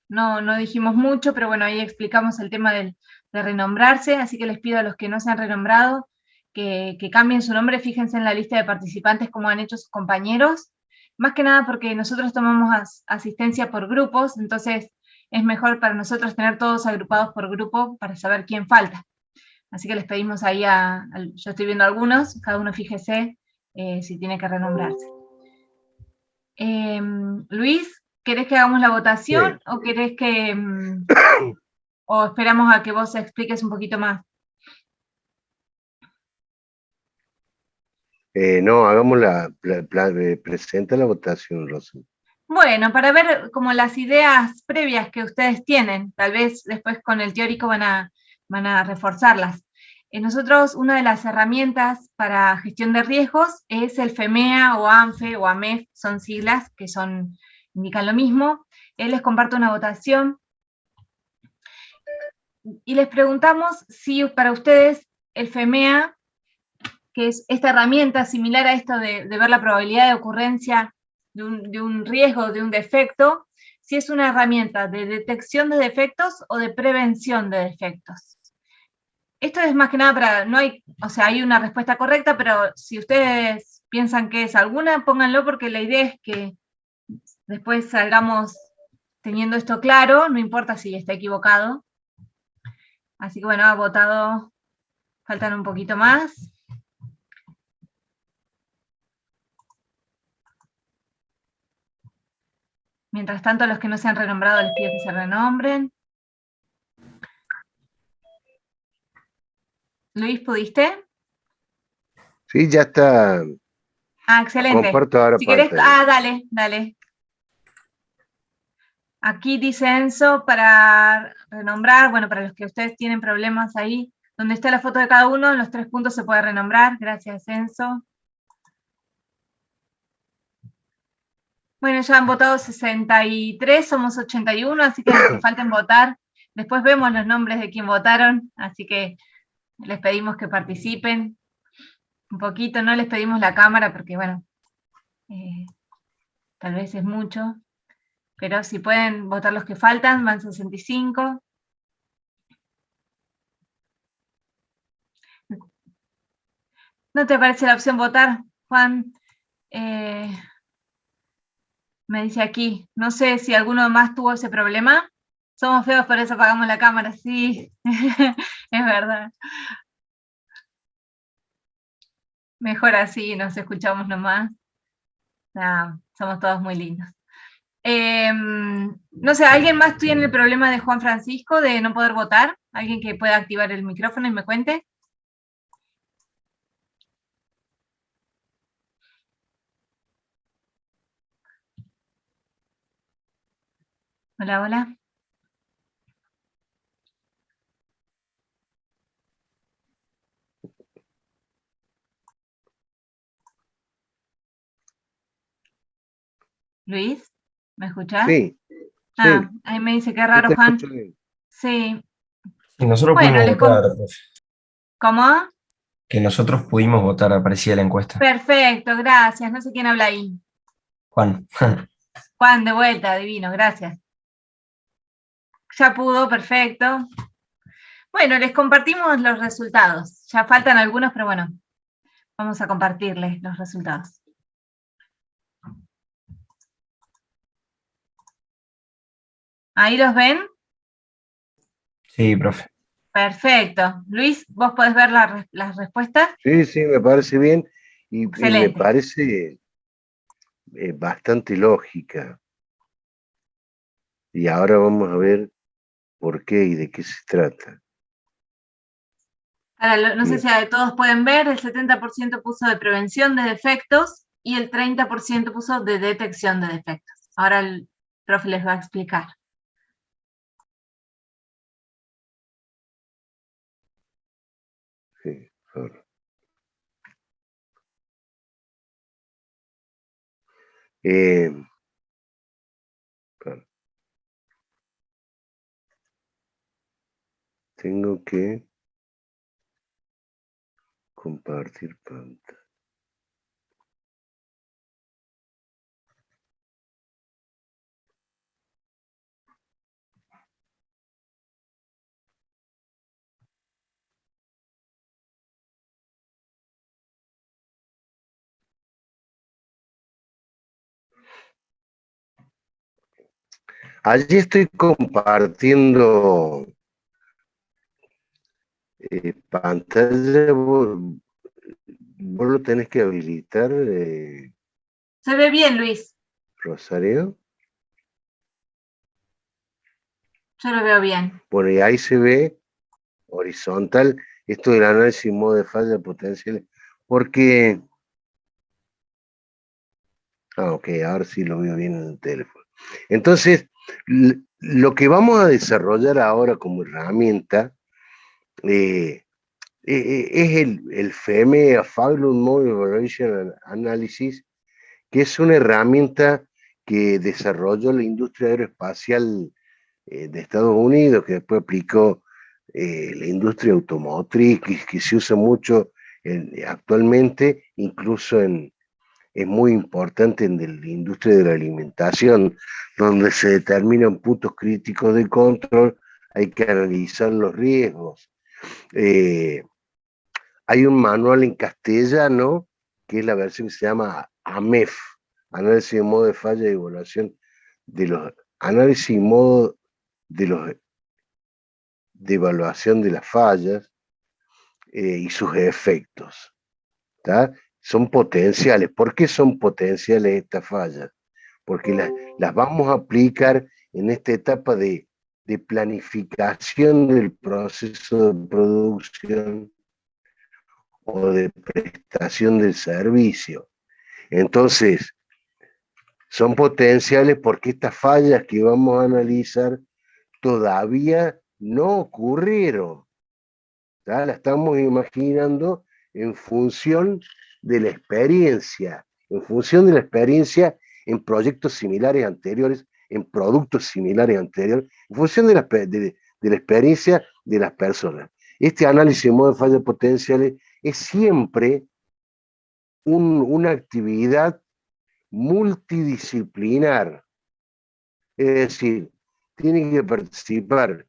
no dijimos mucho, pero bueno, ahí explicamos el tema de renombrarse, así que les pido a los que no se han renombrado que cambien su nombre, fíjense en la lista de participantes como han hecho sus compañeros, más que nada porque nosotros tomamos asistencia por grupos, entonces es mejor para nosotros tener todos agrupados por grupo para saber quién falta. Así que les pedimos ahí yo estoy viendo algunos, cada uno fíjese si tiene que renombrarse. Luis, ¿querés que hagamos la votación Sí. o querés que o esperamos a que vos expliques un poquito más? No, hagamos presenta la votación, Rosa. Bueno, para ver como las ideas previas que ustedes tienen, tal vez después con el teórico van a reforzarlas. Nosotros, una de las herramientas para gestión de riesgos es el FEMEA o ANFE o AMEF, son siglas que indican lo mismo. Les comparto una votación y les preguntamos si para ustedes el FEMEA, que es esta herramienta similar a esto de ver la probabilidad de ocurrencia de un riesgo, de un defecto, si es una herramienta de detección de defectos o de prevención de defectos. Esto es más que nada para, hay una respuesta correcta, pero si ustedes piensan que es alguna, pónganlo porque la idea es que después salgamos teniendo esto claro, no importa si está equivocado. Así que bueno, ha votado, faltan un poquito más. Mientras tanto, a los que no se han renombrado les pido que se renombren. Luis, ¿pudiste? Sí, ya está. Ah, excelente. Comparto ahora Si querés, pantalla. dale. Aquí dice Enzo para renombrar, bueno, para los que ustedes tienen problemas ahí, donde está la foto de cada uno, en los 3 puntos se puede renombrar. Gracias, Enzo. Bueno, ya han votado 63, somos 81, así que los que falten votar, después vemos los nombres de quien votaron, así que les pedimos que participen un poquito, no les pedimos la cámara porque, bueno, tal vez es mucho, pero si pueden votar los que faltan, van 65. ¿No te aparece la opción votar, Juan? Me dice aquí, no sé si alguno más tuvo ese problema. Somos feos, por eso apagamos la cámara, sí, es verdad. Mejor así, nos escuchamos nomás. Somos todos muy lindos. No sé, ¿alguien más tiene el problema de Juan Francisco de no poder votar? ¿Alguien que pueda activar el micrófono y me cuente? Hola, hola. Luis, ¿me escuchás? Sí, Ah, sí. ahí me dice que Yo raro, te Juan. escucho bien. Sí. Y nosotros Bueno, pudimos votar, profe. ¿Cómo? Que nosotros pudimos votar, aparecía la encuesta. Perfecto, gracias. No sé quién habla ahí. Juan. Juan, de vuelta, divino, gracias. Ya pudo, perfecto. Bueno, les compartimos los resultados. Ya faltan algunos, pero bueno, vamos a compartirles los resultados. ¿Ahí los ven? Sí, profe. Perfecto. Luis, ¿vos podés ver las respuestas? Sí, me parece bien y me Excelente. parece bastante lógica. Y ahora vamos a ver por qué y de qué se trata. Ahora, no sé Bien. si todos pueden ver, el 70% puso de prevención de defectos y el 30% puso de detección de defectos. Ahora el profe les va a explicar. Sí, claro. Claro. Tengo que compartir pantalla. Allí estoy compartiendo pantalla. Vos lo tenés que habilitar, Se ve bien, Luis. Rosario. Yo lo veo bien. Bueno, y ahí se ve horizontal esto del análisis modo de falla potencial. Porque... ok, ahora sí lo veo bien en el teléfono. Entonces, lo que vamos a desarrollar ahora como herramienta es el FEME, Faglund Mode Evaluation Analysis, que es una herramienta que desarrolló la industria aeroespacial de Estados Unidos, que después aplicó la industria automotriz, que se usa mucho actualmente, incluso es muy importante en la industria de la alimentación, donde se determinan puntos críticos de control, hay que analizar los riesgos. Hay un manual en castellano, que es la versión que se llama AMEF, Análisis de Modo de Falla y Evaluación de los Análisis y Modo de Evaluación de las fallas y sus efectos. ¿Tá? Son potenciales. ¿Por qué son potenciales estas fallas? Porque las vamos a aplicar en esta etapa de planificación del proceso de producción o de prestación del servicio. Entonces, son potenciales porque estas fallas que vamos a analizar todavía no ocurrieron. ¿Tá? La estamos imaginando en función de la experiencia, en proyectos similares anteriores, en productos similares anteriores, en función de la experiencia de las personas. Este análisis de modo de fallas potenciales es siempre una actividad multidisciplinar. Es decir, tiene que participar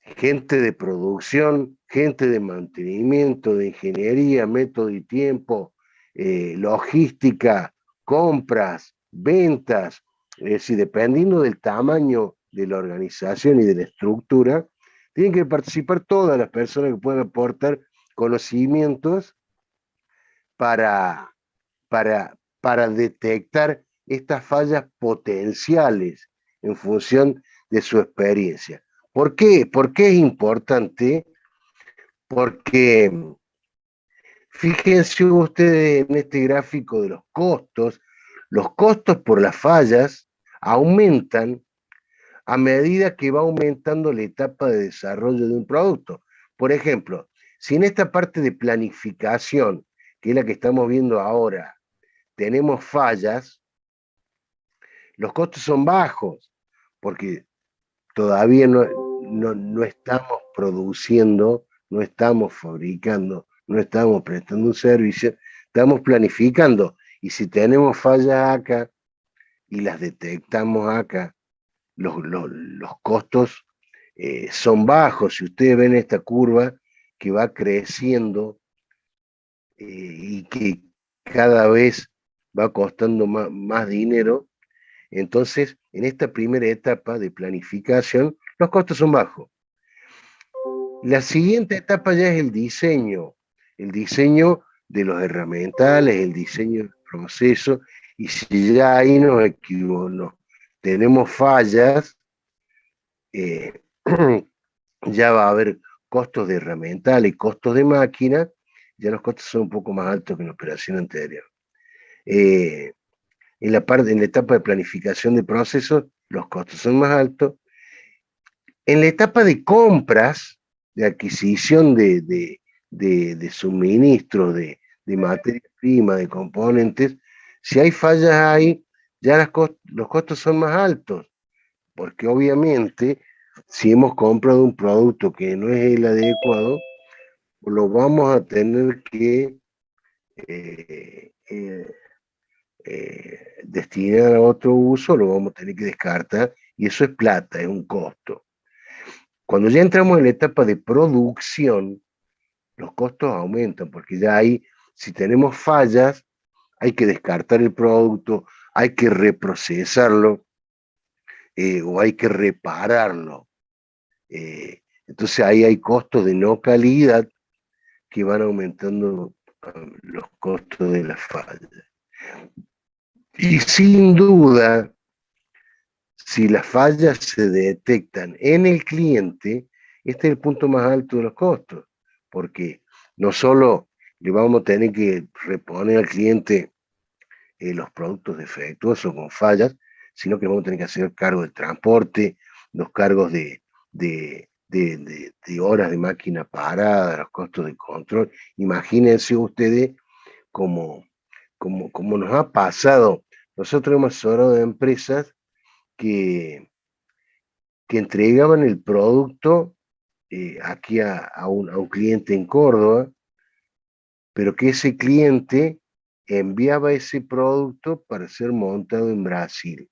gente de producción, gente de mantenimiento, de ingeniería, método y tiempo, logística, compras, ventas. Es decir, dependiendo del tamaño de la organización y de la estructura, tienen que participar todas las personas que puedan aportar conocimientos para, para detectar estas fallas potenciales en función de su experiencia. ¿Por qué? ¿Por qué es importante? Porque fíjense ustedes en este gráfico de los costos por las fallas aumentan a medida que va aumentando la etapa de desarrollo de un producto. Por ejemplo, si en esta parte de planificación, que es la que estamos viendo ahora, tenemos fallas, los costos son bajos, porque todavía no estamos produciendo, no estamos fabricando, no estamos prestando un servicio, estamos planificando. Y si tenemos fallas acá y las detectamos acá, los costos son bajos. Si ustedes ven esta curva que va creciendo y que cada vez va costando más dinero, entonces en esta primera etapa de planificación los costos son bajos. La siguiente etapa ya es el diseño de los herramientales, el diseño del proceso, y si ya ahí nos equivocamos, tenemos fallas, ya va a haber costos de herramiental y costos de máquina, ya los costos son un poco más altos que en la operación anterior. En la etapa de planificación de procesos, los costos son más altos. En la etapa de compras, de adquisición de de suministro de materia prima, de componentes, si hay fallas ahí, ya los costos son más altos, porque obviamente si hemos comprado un producto que no es el adecuado, lo vamos a tener que destinar a otro uso, lo vamos a tener que descartar, y eso es plata, es un costo. Cuando ya entramos en la etapa de producción, los costos aumentan, porque ya ahí, si tenemos fallas, hay que descartar el producto, hay que reprocesarlo, o hay que repararlo. Entonces ahí hay costos de no calidad que van aumentando los costos de la falla. Y sin duda, si las fallas se detectan en el cliente, este es el punto más alto de los costos, porque no solo le vamos a tener que reponer al cliente los productos defectuosos con fallas, sino que vamos a tener que hacer cargo del transporte, los cargos de horas de máquina parada, los costos de control. Imagínense ustedes como nos ha pasado. Nosotros hemos asesorado de empresas que entregaban el producto aquí a un cliente en Córdoba, pero que ese cliente enviaba ese producto para ser montado en Brasil.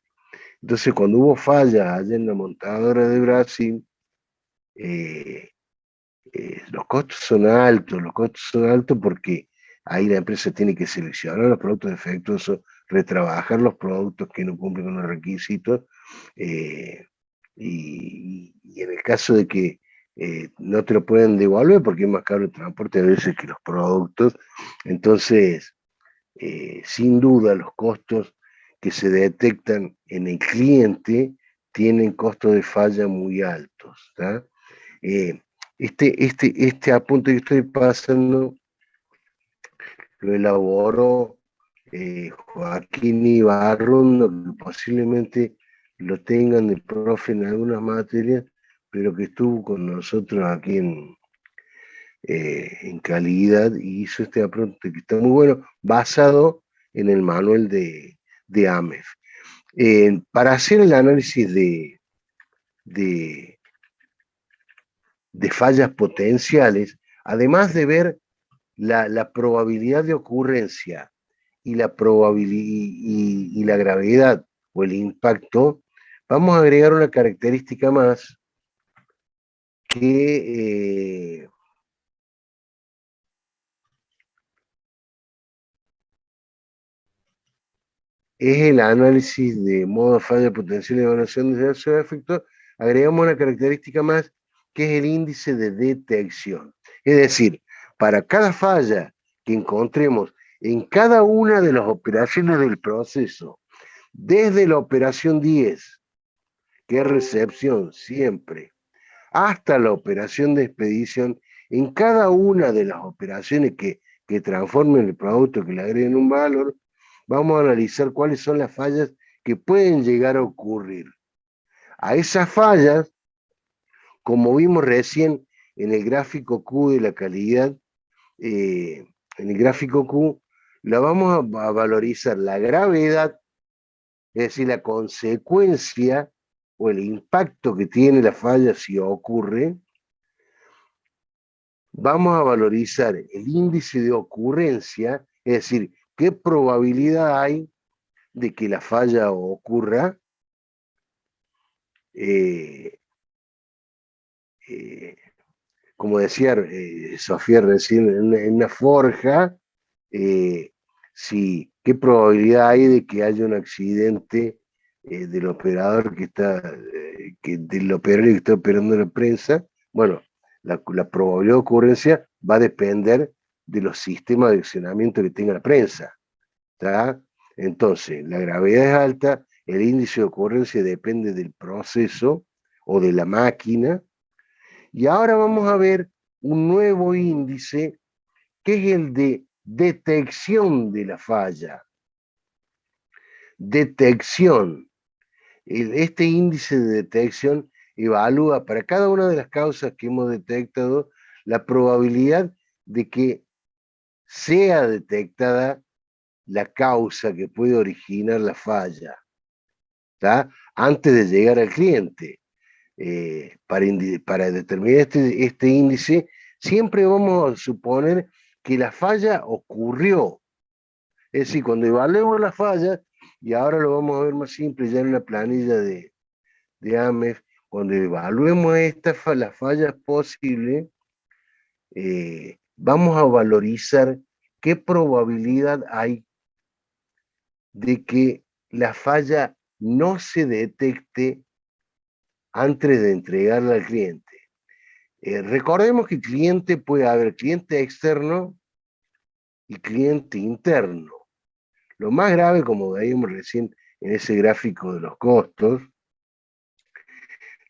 Entonces, cuando hubo fallas allá en la montadora de Brasil, los costos son altos porque ahí la empresa tiene que seleccionar los productos defectuosos, retrabajar los productos que no cumplen con los requisitos, y en el caso de que no te lo pueden devolver porque es más caro el transporte a veces que los productos, entonces sin duda los costos que se detectan en el cliente tienen costos de falla muy altos. Este apunte que estoy pasando lo elaboró Joaquín Ibarrún, que posiblemente lo tengan de profe en algunas materias, pero que estuvo con nosotros aquí en calidad y hizo este apunte que está muy bueno, basado en el manual de AMEF. Para hacer el análisis de fallas potenciales, además de ver la probabilidad de ocurrencia y la y la gravedad o el impacto, vamos a agregar una característica más que es el análisis de modo falla potencial y evaluación de diversos efectos. Agregamos una característica más que es el índice de detección. Es decir, para cada falla que encontremos en cada una de las operaciones del proceso, desde la operación 10, que es recepción siempre, hasta la operación de expedición, en cada una de las operaciones que transformen el producto, que le agreguen un valor, vamos a analizar cuáles son las fallas que pueden llegar a ocurrir. A esas fallas, como vimos recién en el gráfico Q de la calidad, en el gráfico Q, la vamos a valorizar la gravedad, es decir, la consecuencia o el impacto que tiene la falla si ocurre. Vamos a valorizar el índice de ocurrencia, es decir, qué probabilidad hay de que la falla ocurra. Como decía Sofía recién, en una forja, qué probabilidad hay de que haya un accidente del operador del operario que está operando la prensa. Bueno, la probabilidad de ocurrencia va a depender de los sistemas de accionamiento que tenga la prensa. ¿Tá? Entonces, la gravedad es alta, el índice de ocurrencia depende del proceso o de la máquina. Y ahora vamos a ver un nuevo índice que es el de detección de la falla. Detección. Este índice de detección evalúa para cada una de las causas que hemos detectado la probabilidad de que sea detectada la causa que puede originar la falla, ¿tá? Antes de llegar al cliente. Para determinar este índice, siempre vamos a suponer que la falla ocurrió. Es decir, cuando evaluemos la falla, y ahora lo vamos a ver más simple ya en una planilla de AMEF, cuando evaluemos las fallas posibles, vamos a valorizar qué probabilidad hay de que la falla no se detecte antes de entregarla al cliente. Recordemos que cliente puede haber cliente externo y cliente interno. Lo más grave, como veíamos recién en ese gráfico de los costos,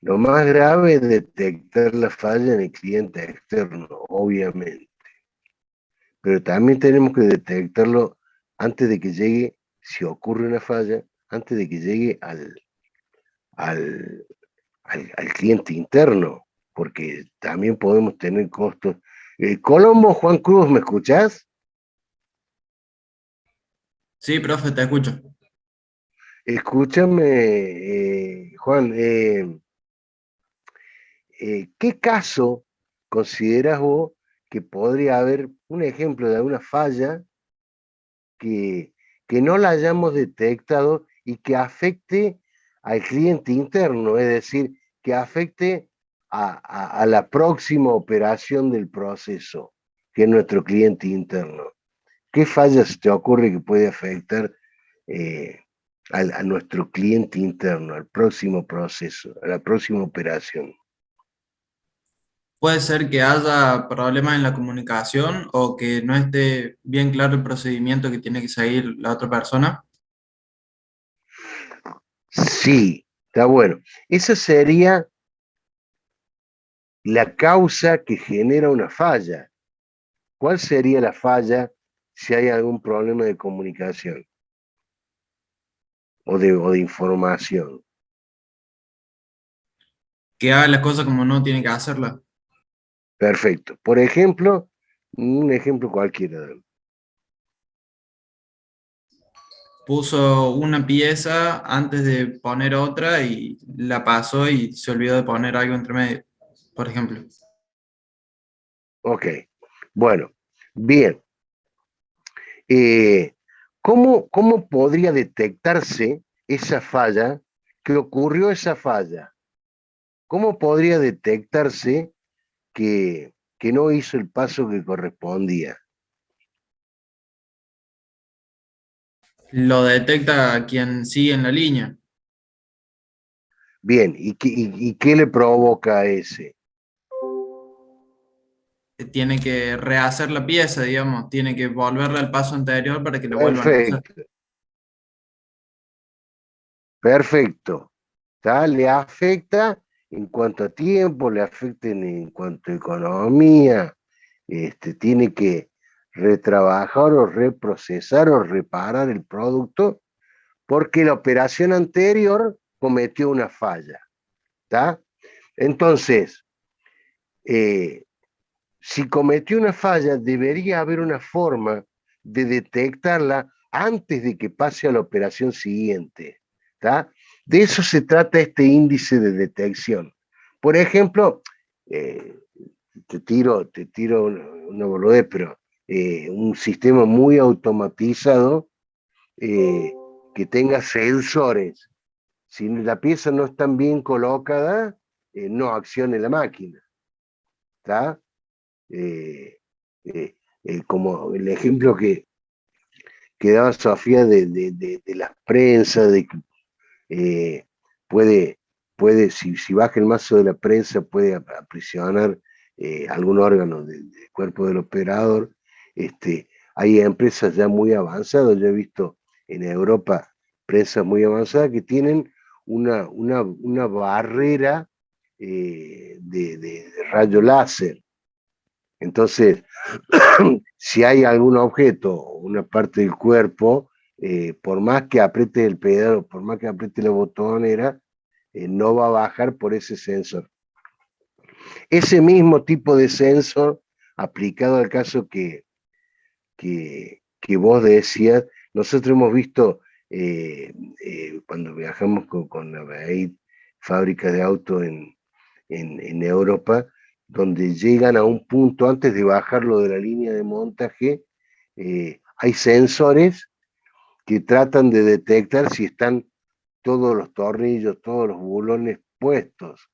lo más grave es detectar la falla en el cliente externo, obviamente. Pero también tenemos que detectarlo antes de que llegue, si ocurre una falla, antes de que llegue al cliente interno, porque también podemos tener costos. Colombo, Juan Cruz, ¿me escuchás? Sí, profe, te escucho. Escúchame, Juan, ¿qué caso consideras vos que podría haber un ejemplo de alguna falla que, que no la hayamos detectado y que afecte al cliente interno, es decir, que afecte a la próxima operación del proceso, que es nuestro cliente interno? ¿Qué fallas te ocurre que puede afectar eh, a nuestro cliente interno, al próximo proceso, a la próxima operación? Puede ser que haya problemas en la comunicación o que no esté bien claro el procedimiento que tiene que seguir la otra persona. Sí, está bueno. Esa sería la causa que genera una falla. ¿Cuál sería la falla si hay algún problema de comunicación o de información? Que haga las cosas como no tiene que hacerlas. Perfecto. Por ejemplo, un ejemplo cualquiera. Puso una pieza antes de poner otra y la pasó y se olvidó de poner algo entre medio, por ejemplo. Ok. Bueno, bien. Eh, ¿Cómo podría detectarse esa falla, que ocurrió esa falla? ¿Cómo podría detectarse que no hizo el paso que correspondía? Lo detecta quien sigue en la línea. Bien, ¿y qué le provoca a ese? Tiene que rehacer la pieza, digamos, tiene que volverla al paso anterior para que lo vuelvan a hacer. Perfecto, perfecto. ¿Tá? Le afecta en cuanto a tiempo, le afecta en cuanto a economía, tiene que retrabajar o reprocesar o reparar el producto porque la operación anterior cometió una falla. ¿Tá? Entonces, si cometió una falla, debería haber una forma de detectarla antes de que pase a la operación siguiente. ¿Tá? De eso se trata este índice de detección. Por ejemplo, eh, te tiro una boludez, pero un sistema muy automatizado eh, que tenga sensores. Si la pieza no está bien colocada, no accione la máquina. ¿Está? Eh, eh, Como el ejemplo que daba Sofía de las prensas, de que eh, puede, si baja el mazo de la prensa, puede aprisionar algún órgano del cuerpo del operador. Hay empresas ya muy avanzadas, yo he visto en Europa prensas muy avanzadas que tienen una barrera de rayo láser. Entonces, si hay algún objeto o una parte del cuerpo, por más que apriete el pedal o por más que apriete la botonera, no va a bajar por ese sensor. Ese mismo tipo de sensor aplicado al caso que vos decías, nosotros hemos visto cuando viajamos con la BAID, fábrica de autos en Europa, donde llegan a un punto antes de bajarlo de la línea de montaje, hay sensores que tratan de detectar si están todos los tornillos, todos los bulones puestos.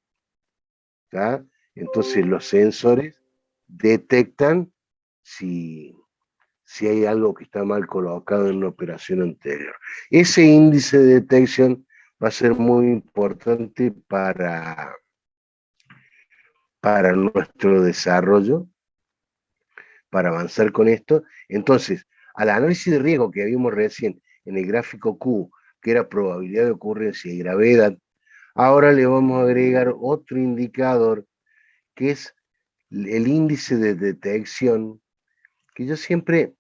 ¿Tá? Entonces los sensores detectan si hay algo que está mal colocado en una operación anterior. Ese índice de detección va a ser muy importante para nuestro desarrollo, para avanzar con esto. Entonces, al análisis de riesgo que vimos recién en el gráfico Q, que era probabilidad de ocurrencia y gravedad, ahora le vamos a agregar otro indicador que es el índice de detección, que yo siempre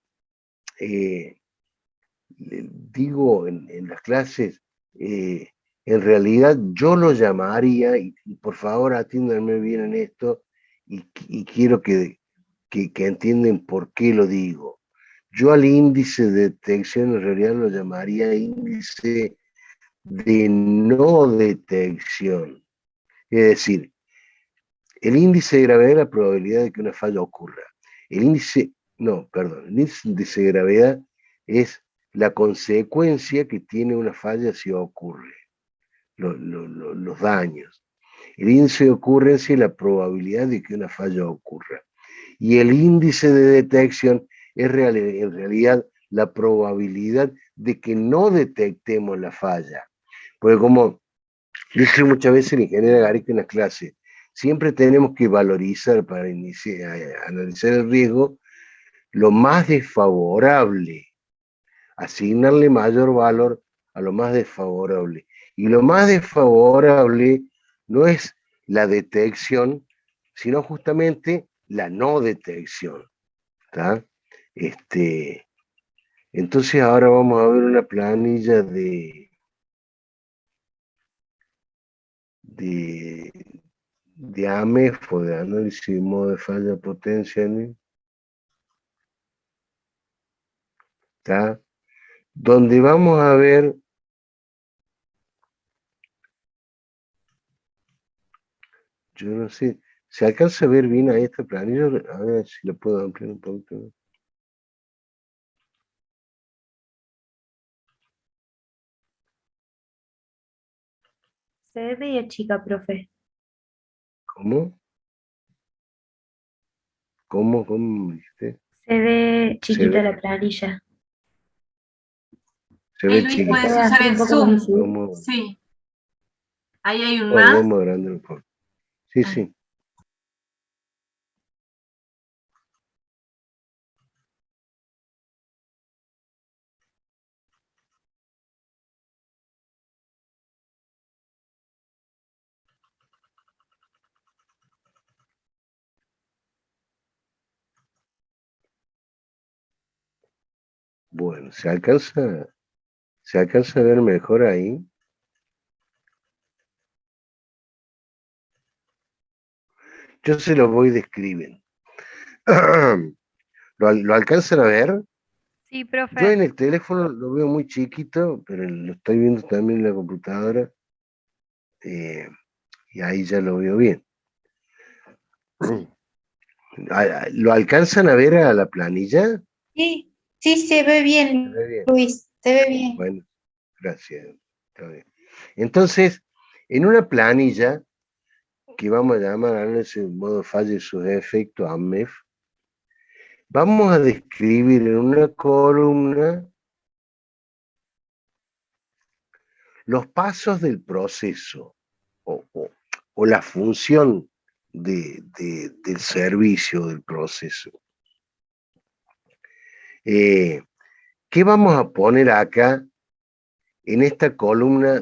digo en las clases, en realidad yo lo llamaría, y por favor atiéndanme bien en esto, y quiero que entiendan por qué lo digo. Yo al índice de detección en realidad lo llamaría índice de no detección. Es decir, el índice de gravedad es la probabilidad de que una falla ocurra. El índice, no, perdón, el índice de gravedad es la consecuencia que tiene una falla si ocurre, los daños. El índice de ocurrencia es la probabilidad de que una falla ocurra. Y el índice de detección es en realidad la probabilidad de que no detectemos la falla. Porque como dice muchas veces el ingeniero Gareca en las clases, siempre tenemos que valorizar para analizar el riesgo lo más desfavorable, asignarle mayor valor a lo más desfavorable. Y lo más desfavorable no es la detección, sino justamente la no detección. ¿Tá? Entonces ahora vamos a ver una planilla de, de AMEF o de análisis de modo de falla potencia, ¿no? ¿Tá? Donde vamos a ver, yo no sé, ¿se alcanza a ver bien a esta planilla? A ver si lo puedo ampliar un poquito. Se ve medio chica, profe. ¿Cómo? ¿Cómo me dijiste? Se ve Se chiquita ve, la planilla. se Ahí ve Luis, ¿Se chiquita. puedes puede usar hacer el un poco más Zoom. visible? Sí, ahí hay un Bueno, más. vamos agrandar un poco. Sí, Ah, sí. Bueno, se alcanza a ver mejor ahí. Yo se lo voy describiendo. ¿Lo alcanzan a ver? Sí, Yo profe. en el teléfono lo veo muy chiquito, pero lo estoy viendo también en la computadora, eh, y ahí ya lo veo bien. ¿Lo alcanzan a ver a la planilla? Sí, sí, se ve ¿Se bien, ve bien? Luis, se ve bien. Bueno, gracias. Está bien. Entonces, en una planilla que vamos a llamar análisis en modo falla y sus efectos, AMEF, vamos a describir en una columna los pasos del proceso o la función del servicio del proceso. ¿Qué vamos a poner acá en esta columna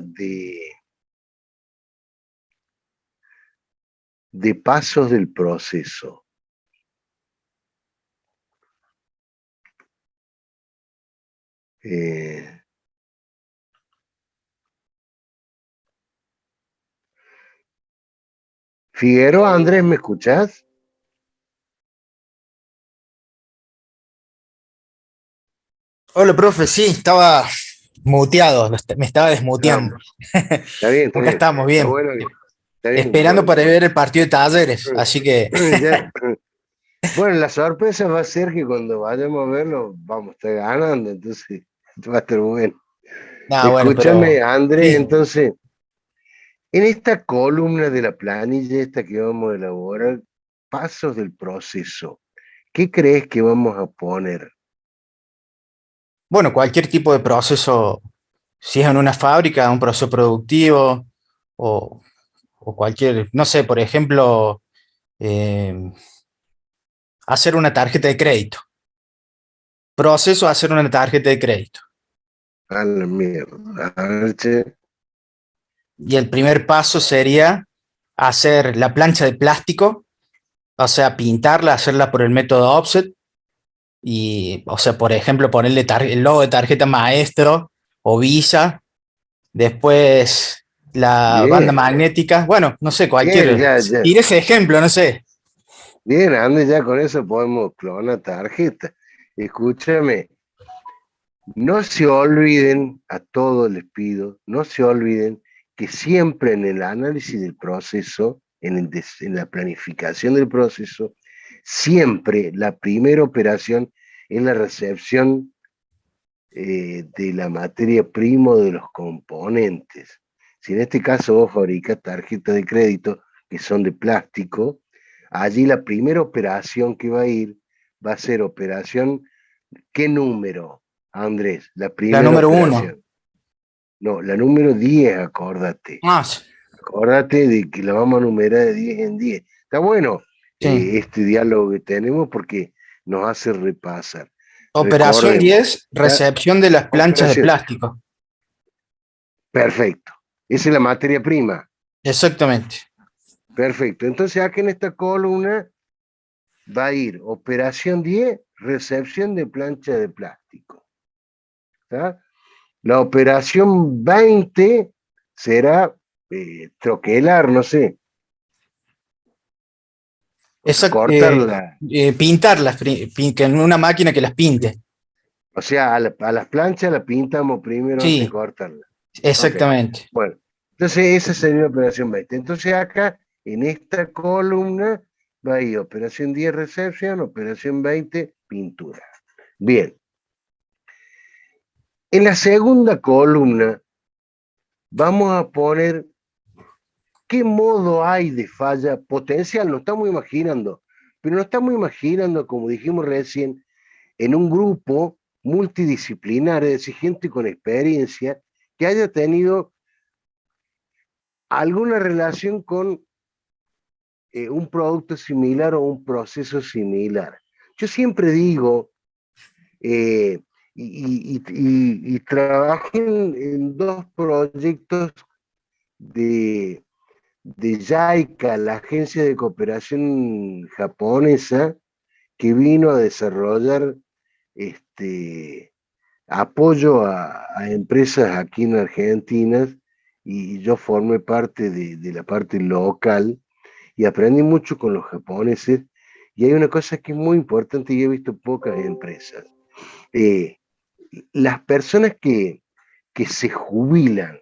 de pasos del proceso? Figueroa, Andrés, ¿me escuchás? Hola, profe, sí, estaba muteado, me estaba desmuteando. No, está bien, está Acá bien. estamos Está bien, bueno, está bien, esperando bueno. para ver el partido de Talleres, así que, Ya. Bueno, la sorpresa va a ser que cuando vayamos a verlo, vamos a estar ganando, entonces va a estar bueno. nada, bueno, Escúchame, pero Andrés, sí. entonces, en esta columna de la planilla esta que vamos a elaborar, pasos del proceso, ¿qué crees que vamos a poner? Bueno, cualquier tipo de proceso, si es en una fábrica, un proceso productivo o, o cualquier, no sé, por ejemplo, eh, hacer una tarjeta de crédito. Proceso, hacer una tarjeta de crédito. A la mierda. A ver, che. Y el primer paso sería hacer la plancha de plástico, o sea, pintarla, hacerla por el método offset y, o sea, por ejemplo, ponerle el logo de tarjeta maestro o Visa, después la banda Bien, magnética, bueno, no sé, bien, cualquier, ya, ya. tire ese ejemplo, no sé. Bien, Andrés, ya con eso podemos clonar tarjeta. Escúchame, no se olviden, a todos les pido, no se olviden que siempre en el análisis del proceso, en la planificación del proceso, siempre la primera operación es la recepción de la materia prima o de los componentes. Si en este caso vos fabricas tarjetas de crédito que son de plástico, allí la primera operación que va a ir va a ser operación. ¿Qué número, Andrés? La La primera número uno. operación. No, la número 10, acordate. Más, Acordate de que la vamos a numerar de 10 en 10. Está bueno sí. este diálogo que tenemos porque nos hace repasar. Operación Recordemos, 10, ¿ya? recepción de las planchas de Operación. plástico. Perfecto. Esa es la materia prima. Exactamente. Perfecto. Entonces, acá en esta columna va a ir operación 10, recepción de plancha de plástico. ¿Tá? La operación 20 será troquelar, no sé, cortarla. Pintarlas, que en una máquina que las pinte. O sea, a las planchas las pintamos primero antes de Sí, cortarlas. Ok, exactamente. bueno. Entonces esa sería la operación 20. Entonces acá, en esta columna, va a ir operación 10 recepción, operación 20 pintura. Bien. En la segunda columna vamos a poner qué modo hay de falla potencial. Nos estamos imaginando, pero nos estamos imaginando, como dijimos recién, en un grupo multidisciplinar, es decir, gente con experiencia que haya tenido alguna relación con un producto similar o un proceso similar. Yo siempre digo, y trabajé en dos proyectos de, de JICA, la agencia de cooperación japonesa, que vino a desarrollar apoyo a empresas aquí en Argentina y yo formé parte de la parte local y aprendí mucho con los japoneses y hay una cosa que es muy importante y he visto pocas empresas. Eh, las personas que se jubilan,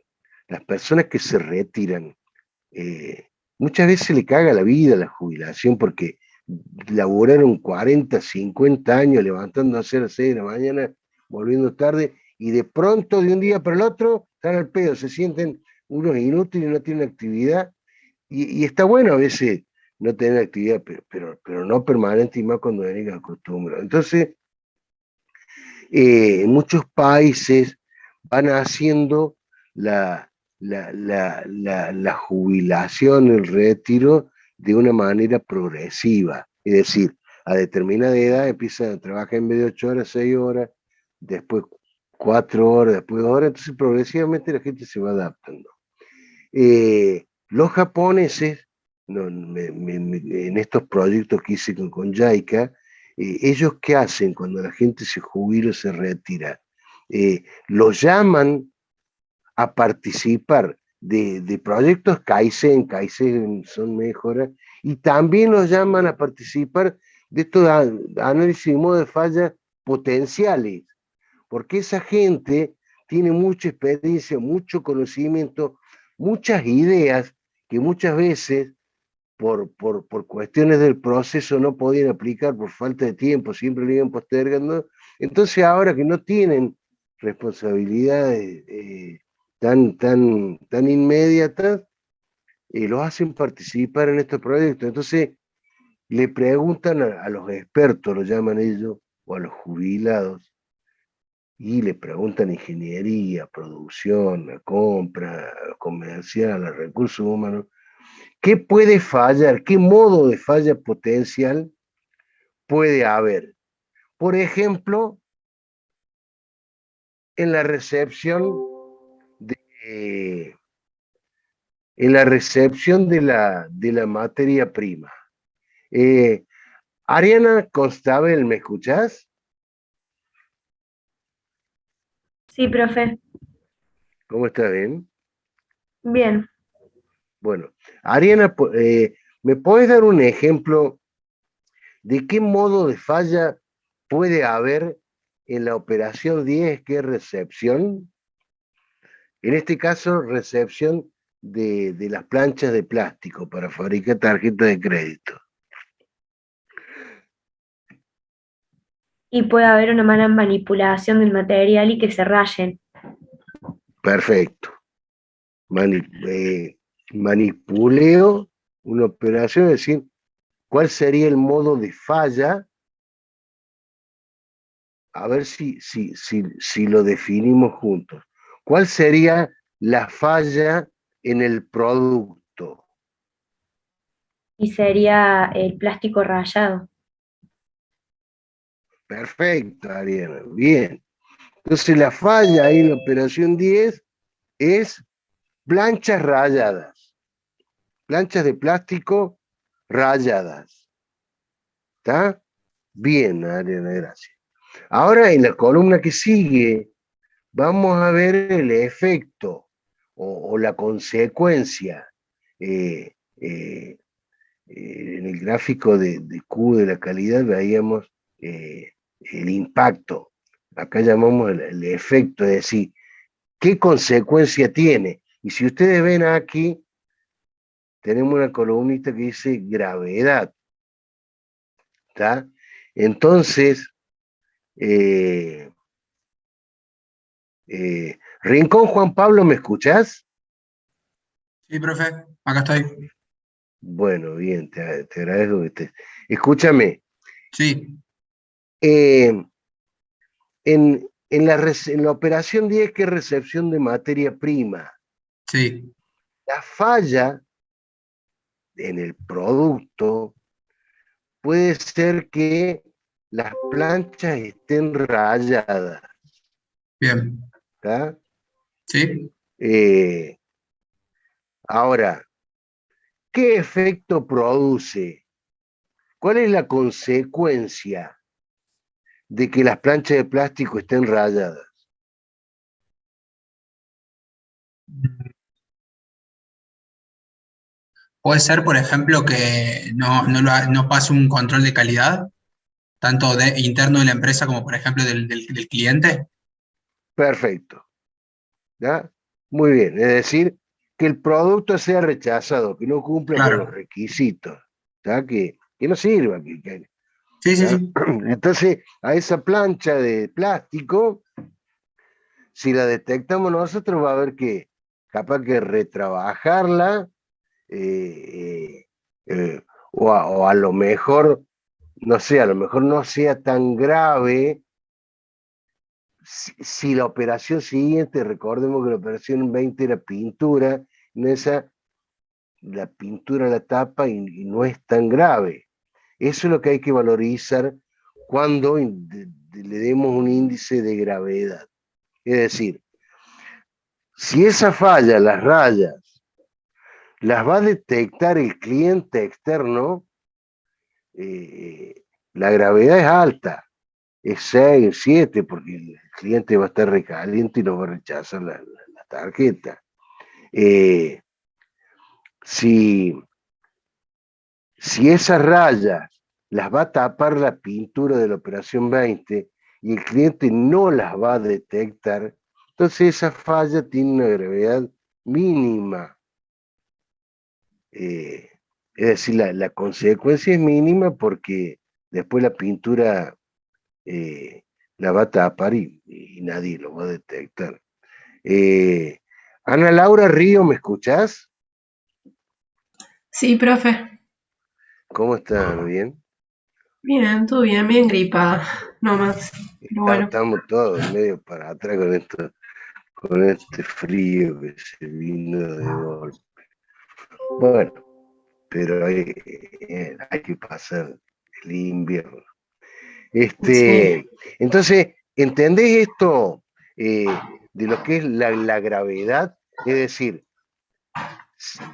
las personas que se retiran, muchas veces le caga la vida la jubilación porque laburaron 40, 50 años levantándose a las 6 de la mañana, volviendo tarde, y de pronto, de un día para el otro, están al pedo, se sienten unos inútiles, no tienen actividad, y está bueno a veces no tener actividad, pero no permanente y más cuando vengan a costumbre. Entonces, en muchos países van haciendo la jubilación, el retiro de una manera progresiva. Es decir, a determinada edad empieza a trabajar en vez de 8 horas, 6 horas, después 4 horas, después 2 horas, entonces progresivamente la gente se va adaptando. Los japoneses, no, en estos proyectos que hice con JICA, ellos qué hacen cuando la gente se jubila o se retira? Los llaman a participar de proyectos Kaizen son mejoras, y también los llaman a participar de estos análisis de modo de falla potenciales. porque esa gente tiene mucha experiencia, mucho conocimiento, muchas ideas que muchas veces por cuestiones del proceso no podían aplicar por falta de tiempo, siempre lo iban postergando. Entonces ahora que no tienen responsabilidades tan inmediatas, los hacen participar en estos proyectos. Entonces le preguntan a los expertos, lo llaman ellos, o a los jubilados, y le preguntan ingeniería, producción, la compra, comercial, los recursos humanos, ¿qué puede fallar? ¿Qué modo de falla potencial puede haber? Por ejemplo, en la recepción de, la materia prima. Ariana Constabel, ¿me escuchás? Sí, profe. ¿Cómo está? ¿Bien? Bien. Bueno, Ariana, ¿me podés dar un ejemplo de qué modo de falla puede haber en la operación 10, que es recepción? En este caso, recepción de las planchas de plástico para fabricar tarjetas de crédito. Y puede haber una mala manipulación del material y que se rayen. Perfecto. Manipuleo una operación, es decir, ¿cuál sería el modo de falla? A ver si lo definimos juntos. ¿Cuál sería la falla en el producto? Y sería el plástico rayado. Perfecto, Ariana. Bien. Entonces la falla ahí en la operación 10 es planchas rayadas. Planchas de plástico rayadas. ¿Está? Bien, Ariana, gracias. Ahora en la columna que sigue vamos a ver el efecto o la consecuencia. eh, eh, en el gráfico de Q de la calidad veíamos el impacto. Acá llamamos el efecto, es decir, ¿qué consecuencia tiene? Y si ustedes ven aquí, tenemos una columnita que dice gravedad. ¿Está? Entonces, eh, Rincón Juan Pablo, ¿me escuchás? Sí, profe, acá estoy. Bueno, bien, te agradezco que estés. Escúchame, Sí, en la operación 10, que es recepción de materia prima, sí, la falla en el producto puede ser que las planchas estén rayadas, bien. ¿tá? Sí. Eh, Ahora, ¿qué efecto produce? ¿Cuál es la consecuencia de que las planchas de plástico estén rayadas? Puede ser, por ejemplo, que no pase un control de calidad, tanto interno de la empresa como, por ejemplo, del cliente. Perfecto, ¿ya? Muy bien, es decir, que el producto sea rechazado, que no cumpla con los Claro. requisitos, ¿ya? Que no sirva. Sí, sí, ¿Ya? sí. Entonces, a esa plancha de plástico, si la detectamos nosotros, va a haber que, capaz que retrabajarla, eh, o a lo mejor, no sé, a lo mejor no sea tan grave si la operación siguiente, recordemos que la operación 20 era pintura, en esa la pintura la tapa y no es tan grave. Eso es lo que hay que valorizar cuando le demos un índice de gravedad. Es decir, si esa falla, las rayas, las va a detectar el cliente externo, la gravedad es alta, es 6, 7, porque el cliente va a estar recaliente y no va a rechazar la tarjeta. Si, si esas rayas las va a tapar la pintura de la operación 20 y el cliente no las va a detectar, entonces esa falla tiene una gravedad mínima. Es decir, la consecuencia es mínima porque después la pintura la va a tapar y nadie lo va a detectar. Ana Laura Río, ¿me escuchás? Sí, profe. ¿Cómo estás? ¿Bien? Bien, todo bien, bien gripada, no más. Pero bueno, Estamos todos medio para atrás con esto, con este frío que se vino de golpe. Bueno, pero hay que pasar el invierno. sí. Entonces, ¿entendés esto de lo que es la gravedad? Es decir,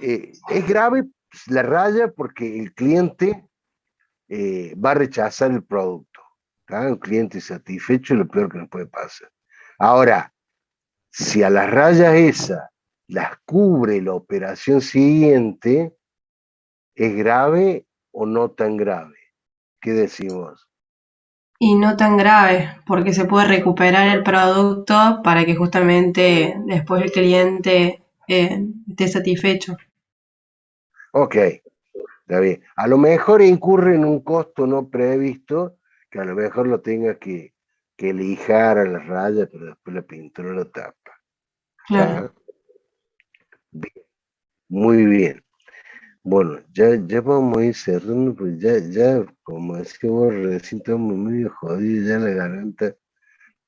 es grave la raya porque el cliente va a rechazar el producto. ¿Tá? Un cliente satisfecho es lo peor que nos puede pasar. Ahora, si a las rayas esas las cubre la operación siguiente, ¿es grave o no tan grave? ¿Qué decimos? Y no tan grave, porque se puede recuperar el producto para que justamente después el cliente esté satisfecho. Ok, está bien. A lo mejor incurre en un costo no previsto, que a lo mejor lo tenga que lijar a la raya, pero después la pintura lo tapa. Claro. ¿Está? Bien, muy bien. Bueno, ya vamos a ir cerrando, pues ya, como decíamos recién, estamos medio jodidos, ya la garganta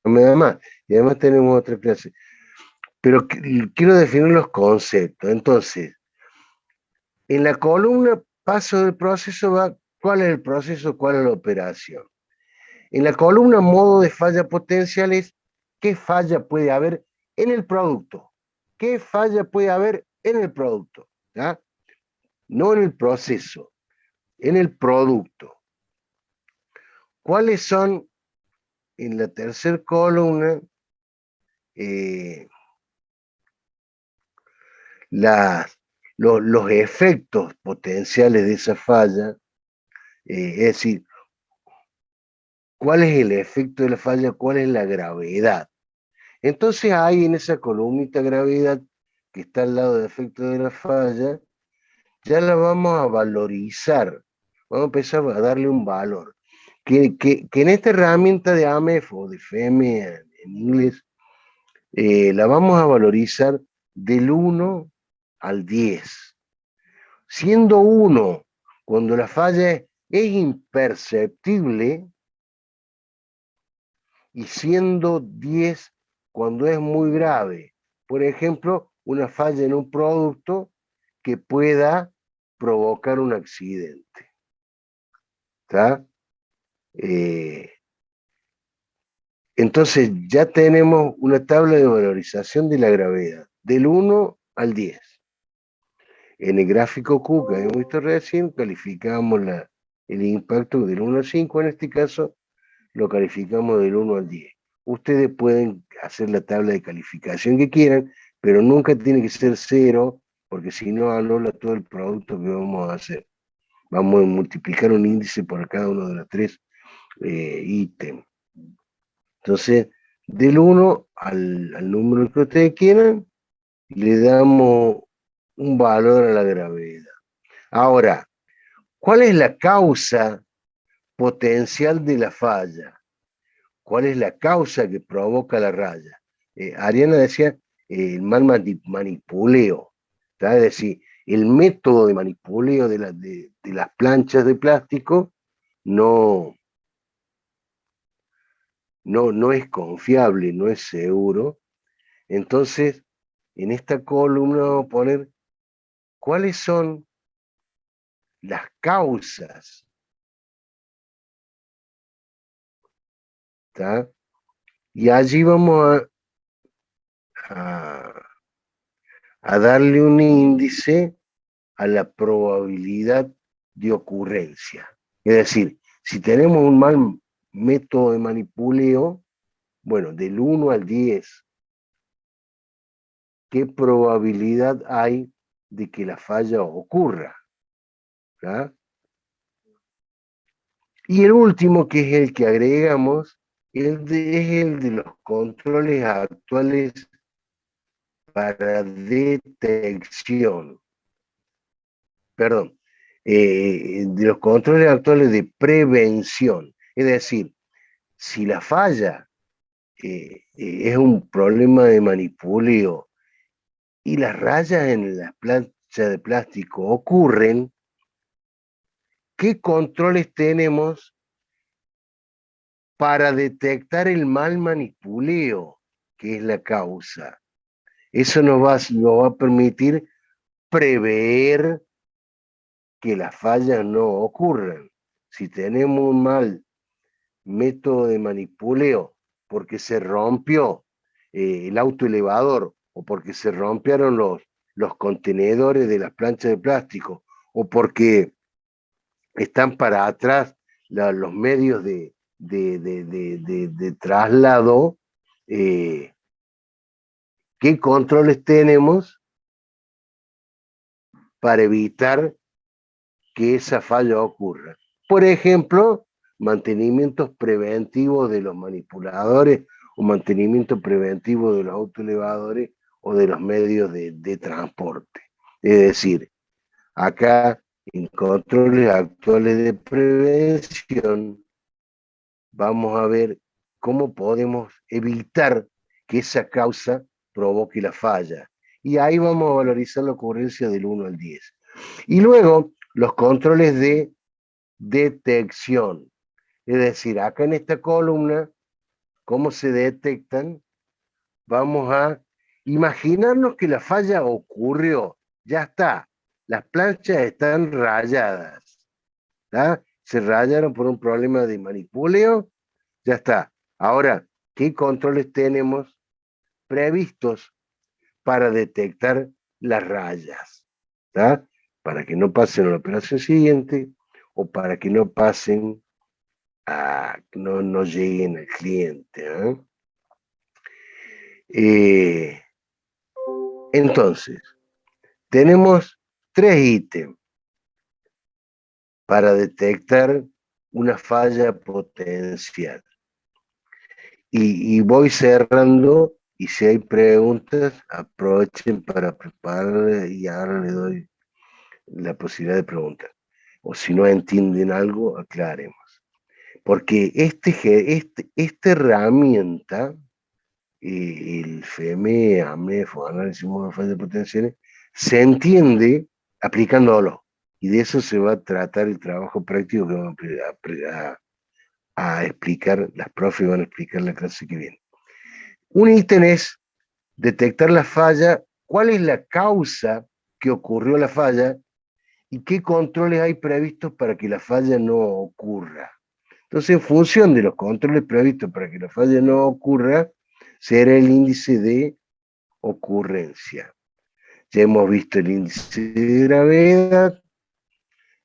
no me da más. Y además tenemos otra clase. Pero quiero definir los conceptos. Entonces, en la columna paso del proceso va cuál es el proceso, cuál es la operación. En la columna modo de falla potencial es qué falla puede haber en el producto. ¿Qué falla puede haber en el producto? ¿Ya? No en el proceso, en el producto. ¿Cuáles son en la tercera columna las, los efectos potenciales de esa falla? Es decir, ¿cuál es el efecto de la falla? ¿Cuál es la gravedad? Entonces hay en esa columnita gravedad que está al lado del efecto de la falla, ya la vamos a valorizar, vamos a empezar a darle un valor. Que en esta herramienta de AMEF o de FEME en inglés, la vamos a valorizar del 1 al 10. Siendo 1 cuando la falla es imperceptible y siendo 10 cuando es muy grave. Por ejemplo, una falla en un producto que pueda provocar un accidente. ¿Está? Entonces ya tenemos una tabla de valorización de la gravedad, del 1 al 10. En el gráfico Q que hemos visto recién, calificamos el impacto del 1 al 5, en este caso lo calificamos del 1 al 10. Ustedes pueden hacer la tabla de calificación que quieran, pero nunca tiene que ser 0, porque si no anula todo el producto que vamos a hacer. Vamos a multiplicar un índice por cada uno de los 3 ítems. Entonces, del 1 al número que ustedes quieran, le damos un valor a la gravedad. Ahora, ¿cuál es la causa potencial de la falla? ¿Cuál es la causa que provoca la raya? Ariana decía el mal manipuleo, ¿tá? Es decir, el método de manipuleo de las planchas de plástico no es confiable, no es seguro. Entonces, en esta columna vamos a poner cuáles son las causas, ¿tá? Y allí vamos a darle un índice a la probabilidad de ocurrencia. Es decir, si tenemos un mal método de manipuleo, bueno, del 1 al 10, ¿qué probabilidad hay de que la falla ocurra? ¿Tá? Y el último, que es el que agregamos, Es el de los controles actuales para detección. Perdón, de los controles actuales de prevención. Es decir, si la falla es un problema de manipuleo y las rayas en las planchas de plástico ocurren, ¿qué controles tenemos para detectar el mal manipuleo, que es la causa? Eso nos va a permitir prever que las fallas no ocurran. Si tenemos un mal método de manipuleo porque se rompió el autoelevador o porque se rompieron los contenedores de las planchas de plástico o porque están para atrás los medios de traslado, ¿qué controles tenemos para evitar que esa falla ocurra? Por ejemplo, mantenimientos preventivos de los manipuladores o mantenimiento preventivo de los autoelevadores o de los medios de transporte. Es decir, acá en controles actuales de prevención vamos a ver cómo podemos evitar que esa causa provoque la falla. Y ahí vamos a valorizar la ocurrencia del 1 al 10. Y luego los controles de detección. Es decir, acá en esta columna, cómo se detectan, vamos a imaginarnos que la falla ocurrió. Ya está. Las planchas están rayadas. ¿Tá? Se rayaron por un problema de manipuleo. Ya está. Ahora, ¿qué controles tenemos previstos para detectar las rayas? ¿Tá? Para que no pasen a la operación siguiente o para que no pasen no lleguen al cliente. Entonces, tenemos 3 ítems para detectar una falla potencial. Y voy cerrando, y si hay preguntas, aprovechen para preparar y ahora le doy la posibilidad de preguntar. O si no entienden algo, aclaremos. Porque esta herramienta, el FEME, AMEF o análisis de fallas potenciales, se entiende aplicándolo. Y de eso se va a tratar el trabajo práctico que vamos a explicar, las profes van a explicar la clase que viene. Un ítem es detectar la falla, cuál es la causa que ocurrió la falla y qué controles hay previstos para que la falla no ocurra. Entonces, en función de los controles previstos para que la falla no ocurra, será el índice de ocurrencia. Ya hemos visto el índice de gravedad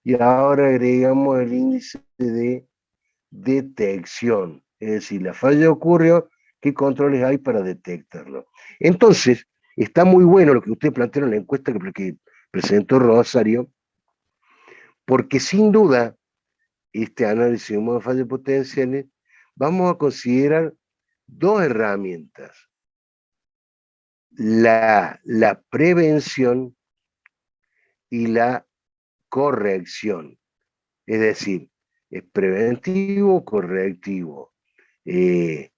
y ahora agregamos el índice de detección. Es decir, la falla ocurrió, ¿qué controles hay para detectarlo? Entonces, está muy bueno lo que usted planteó en la encuesta que presentó Rosario, porque sin duda, este análisis de modo de fallas potenciales, vamos a considerar 2 herramientas. La prevención y la corrección. Es decir, es preventivo o correctivo. Es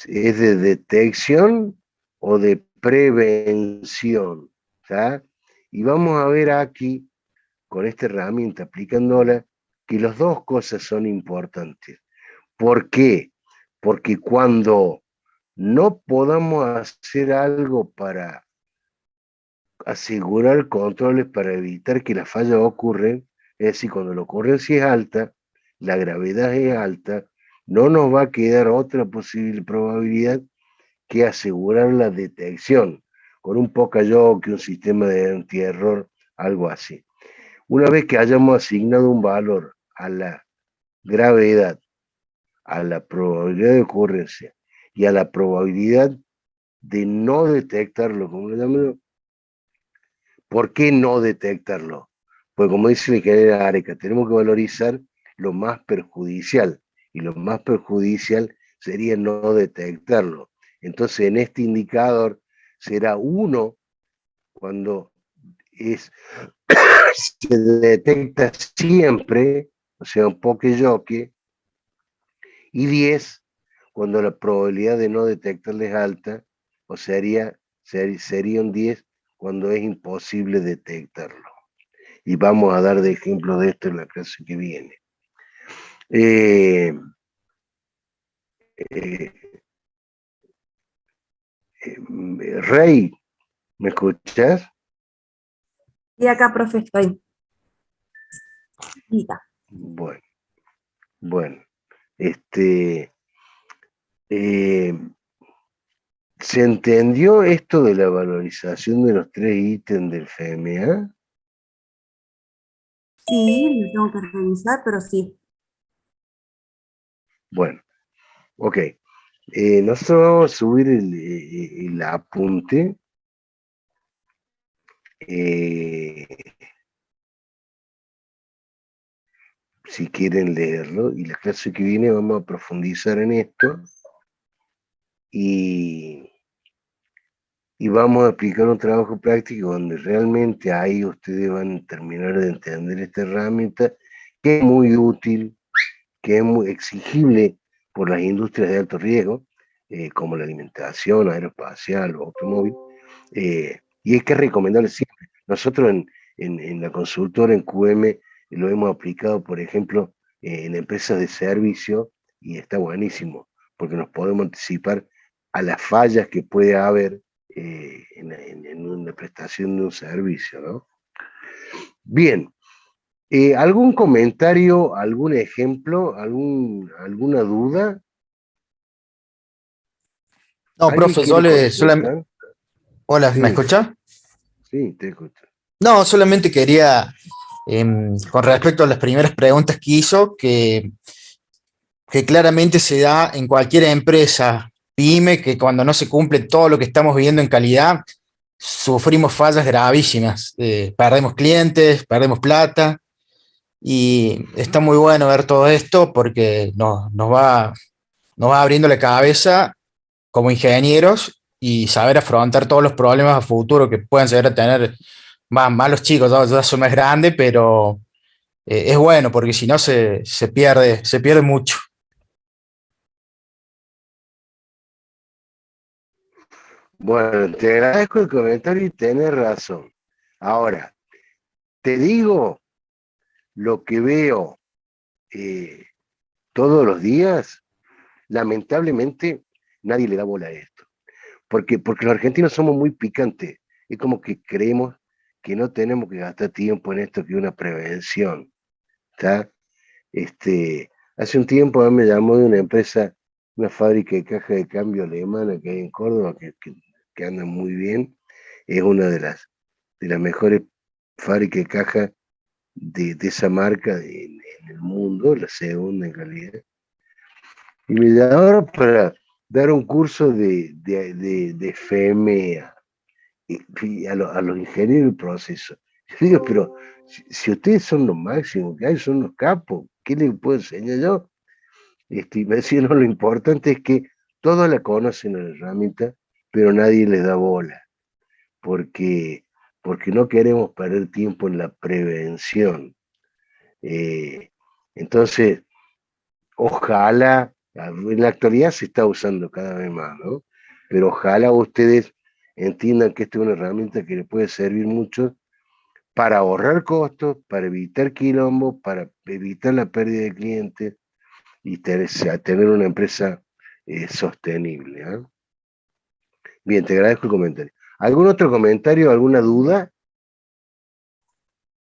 de detección o de prevención. ¿tá? Y vamos a ver aquí, con esta herramienta, aplicándola, que las 2 cosas son importantes. ¿Por qué? Porque cuando no podamos hacer algo para asegurar controles para evitar que las fallas ocurren, es decir, cuando la ocurrencia es alta, la gravedad es alta, no nos va a quedar otra posible probabilidad que asegurar la detección, con un poca-yoke, un sistema de antierror, algo así. Una vez que hayamos asignado un valor a la gravedad, a la probabilidad de ocurrencia y a la probabilidad de no detectarlo, como lo llamamos, ¿por qué no detectarlo? Pues como dice la ingeniera Areca, tenemos que valorizar lo más perjudicial, y lo más perjudicial sería no detectarlo. Entonces, en este indicador será 1 cuando se detecta siempre, o sea, un poke-yoke, y 10 cuando la probabilidad de no detectarle es alta, o sería un 10 cuando es imposible detectarlo. Y vamos a dar de ejemplo de esto en la clase que viene. Eh, eh, Rey, ¿me escuchas? Y acá, profe, estoy. Lista. Bueno, ¿se entendió esto de la valorización de los 3 ítems del FMA? Sí, lo tengo que revisar, pero sí. Bueno, ok. Nosotros vamos a subir el apunte. Si quieren leerlo, y la clase que viene vamos a profundizar en esto y vamos a aplicar un trabajo práctico donde realmente ahí ustedes van a terminar de entender esta herramienta que es muy útil, que es muy exigible por las industrias de alto riesgo, como la alimentación, aeroespacial o automóvil, y es que es recomendable siempre. Nosotros en la consultora, en QM, lo hemos aplicado, por ejemplo, en empresas de servicio, y está buenísimo, porque nos podemos anticipar a las fallas que puede haber en una prestación de un servicio, ¿no? Bien, ¿algún comentario, algún ejemplo, alguna duda? No, ¿Alguien profe, quiere consultar? Hola, ¿me Sí, escucha? sí, te escucho. No, solamente quería, con respecto a las primeras preguntas que hizo, que claramente se da en cualquier empresa pyme, que cuando no se cumple todo lo que estamos viendo en calidad, sufrimos fallas gravísimas. Perdemos clientes, perdemos plata, y está muy bueno ver todo esto porque nos va abriendo la cabeza como ingenieros y saber afrontar todos los problemas a futuro que puedan llegar a tener más los chicos, ya son más grandes, pero es bueno porque si no se pierde mucho. Bueno, te agradezco el comentario y tenés razón. Ahora, te digo lo que veo eh, todos los días, lamentablemente nadie le da bola a esto. Porque los argentinos somos muy picantes. Es como que creemos que no tenemos que gastar tiempo en esto que una prevención. ¿Está? Hace un tiempo a mí me llamó de una empresa, una fábrica de caja de cambio alemana que hay en Córdoba, que anda muy bien. Es una de las mejores fábricas de caja de esa marca en el mundo, la segunda en calidad. Y me llamaron para dar un curso de FMEA a los ingenieros del proceso. Yo digo, pero si ustedes son los máximos que hay, son los capos, ¿qué les puedo enseñar yo? Y me decía, no, lo importante es que todos la conocen a la herramienta, pero nadie les da bola, porque, porque no queremos perder tiempo en la prevención. Eh, entonces, ojalá, en la actualidad se está usando cada vez más, ¿no? Pero ojalá ustedes entiendan que esta es una herramienta que les puede servir mucho para ahorrar costos, para evitar quilombo, para evitar la pérdida de clientes y tener una empresa sostenible. ¿Eh? Bien, te agradezco el comentario. ¿Algún otro comentario, alguna duda?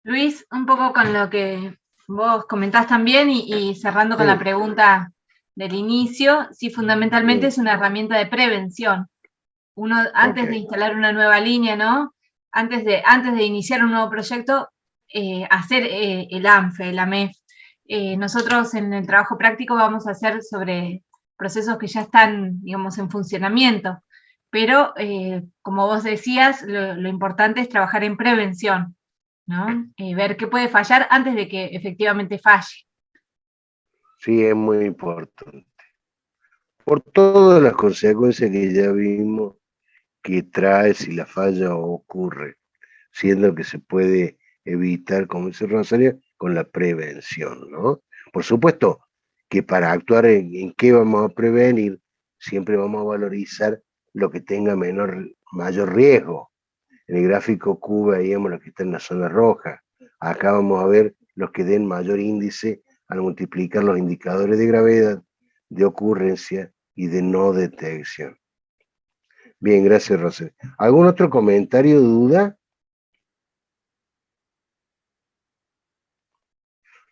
Luis, un poco con lo que vos comentás también y cerrando con la Sí. pregunta del inicio, sí, fundamentalmente es una herramienta de prevención. Uno, antes de instalar una nueva línea, ¿no? Antes de iniciar un nuevo proyecto, hacer el ANFE, el AMEF. Nosotros en el trabajo práctico vamos a hacer sobre procesos que ya están, digamos, en funcionamiento. Pero, como vos decías, lo importante es trabajar en prevención, ¿no? Ver qué puede fallar antes de que efectivamente falle. Sí, es muy importante. por todas las consecuencias que ya vimos que trae si la falla ocurre, siendo que se puede evitar, como dice Rosario, con la prevención, ¿no? Por supuesto que para actuar en qué vamos a prevenir, siempre vamos a valorizar lo que tenga mayor riesgo. En el gráfico Q veíamos los que están en la zona roja. Acá vamos a ver los que den mayor índice al multiplicar los indicadores de gravedad, de ocurrencia y de no detección. Bien, gracias, Rosario. ¿Algún otro comentario o duda?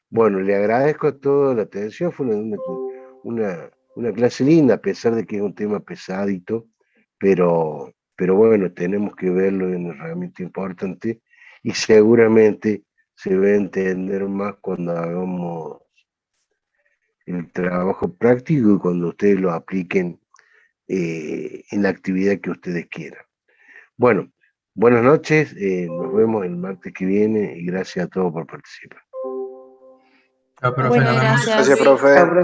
Bueno, le agradezco a todos la atención, fue una clase linda, a pesar de que es un tema pesadito, pero bueno, tenemos que verlo en una herramienta importante y seguramente se va a entender más cuando hagamos el trabajo práctico y cuando ustedes lo apliquen en la actividad que ustedes quieran. Bueno, buenas noches, nos vemos el martes que viene y gracias a todos por participar. Chao, profe, Bueno, nos vemos. gracias. Gracias, profe.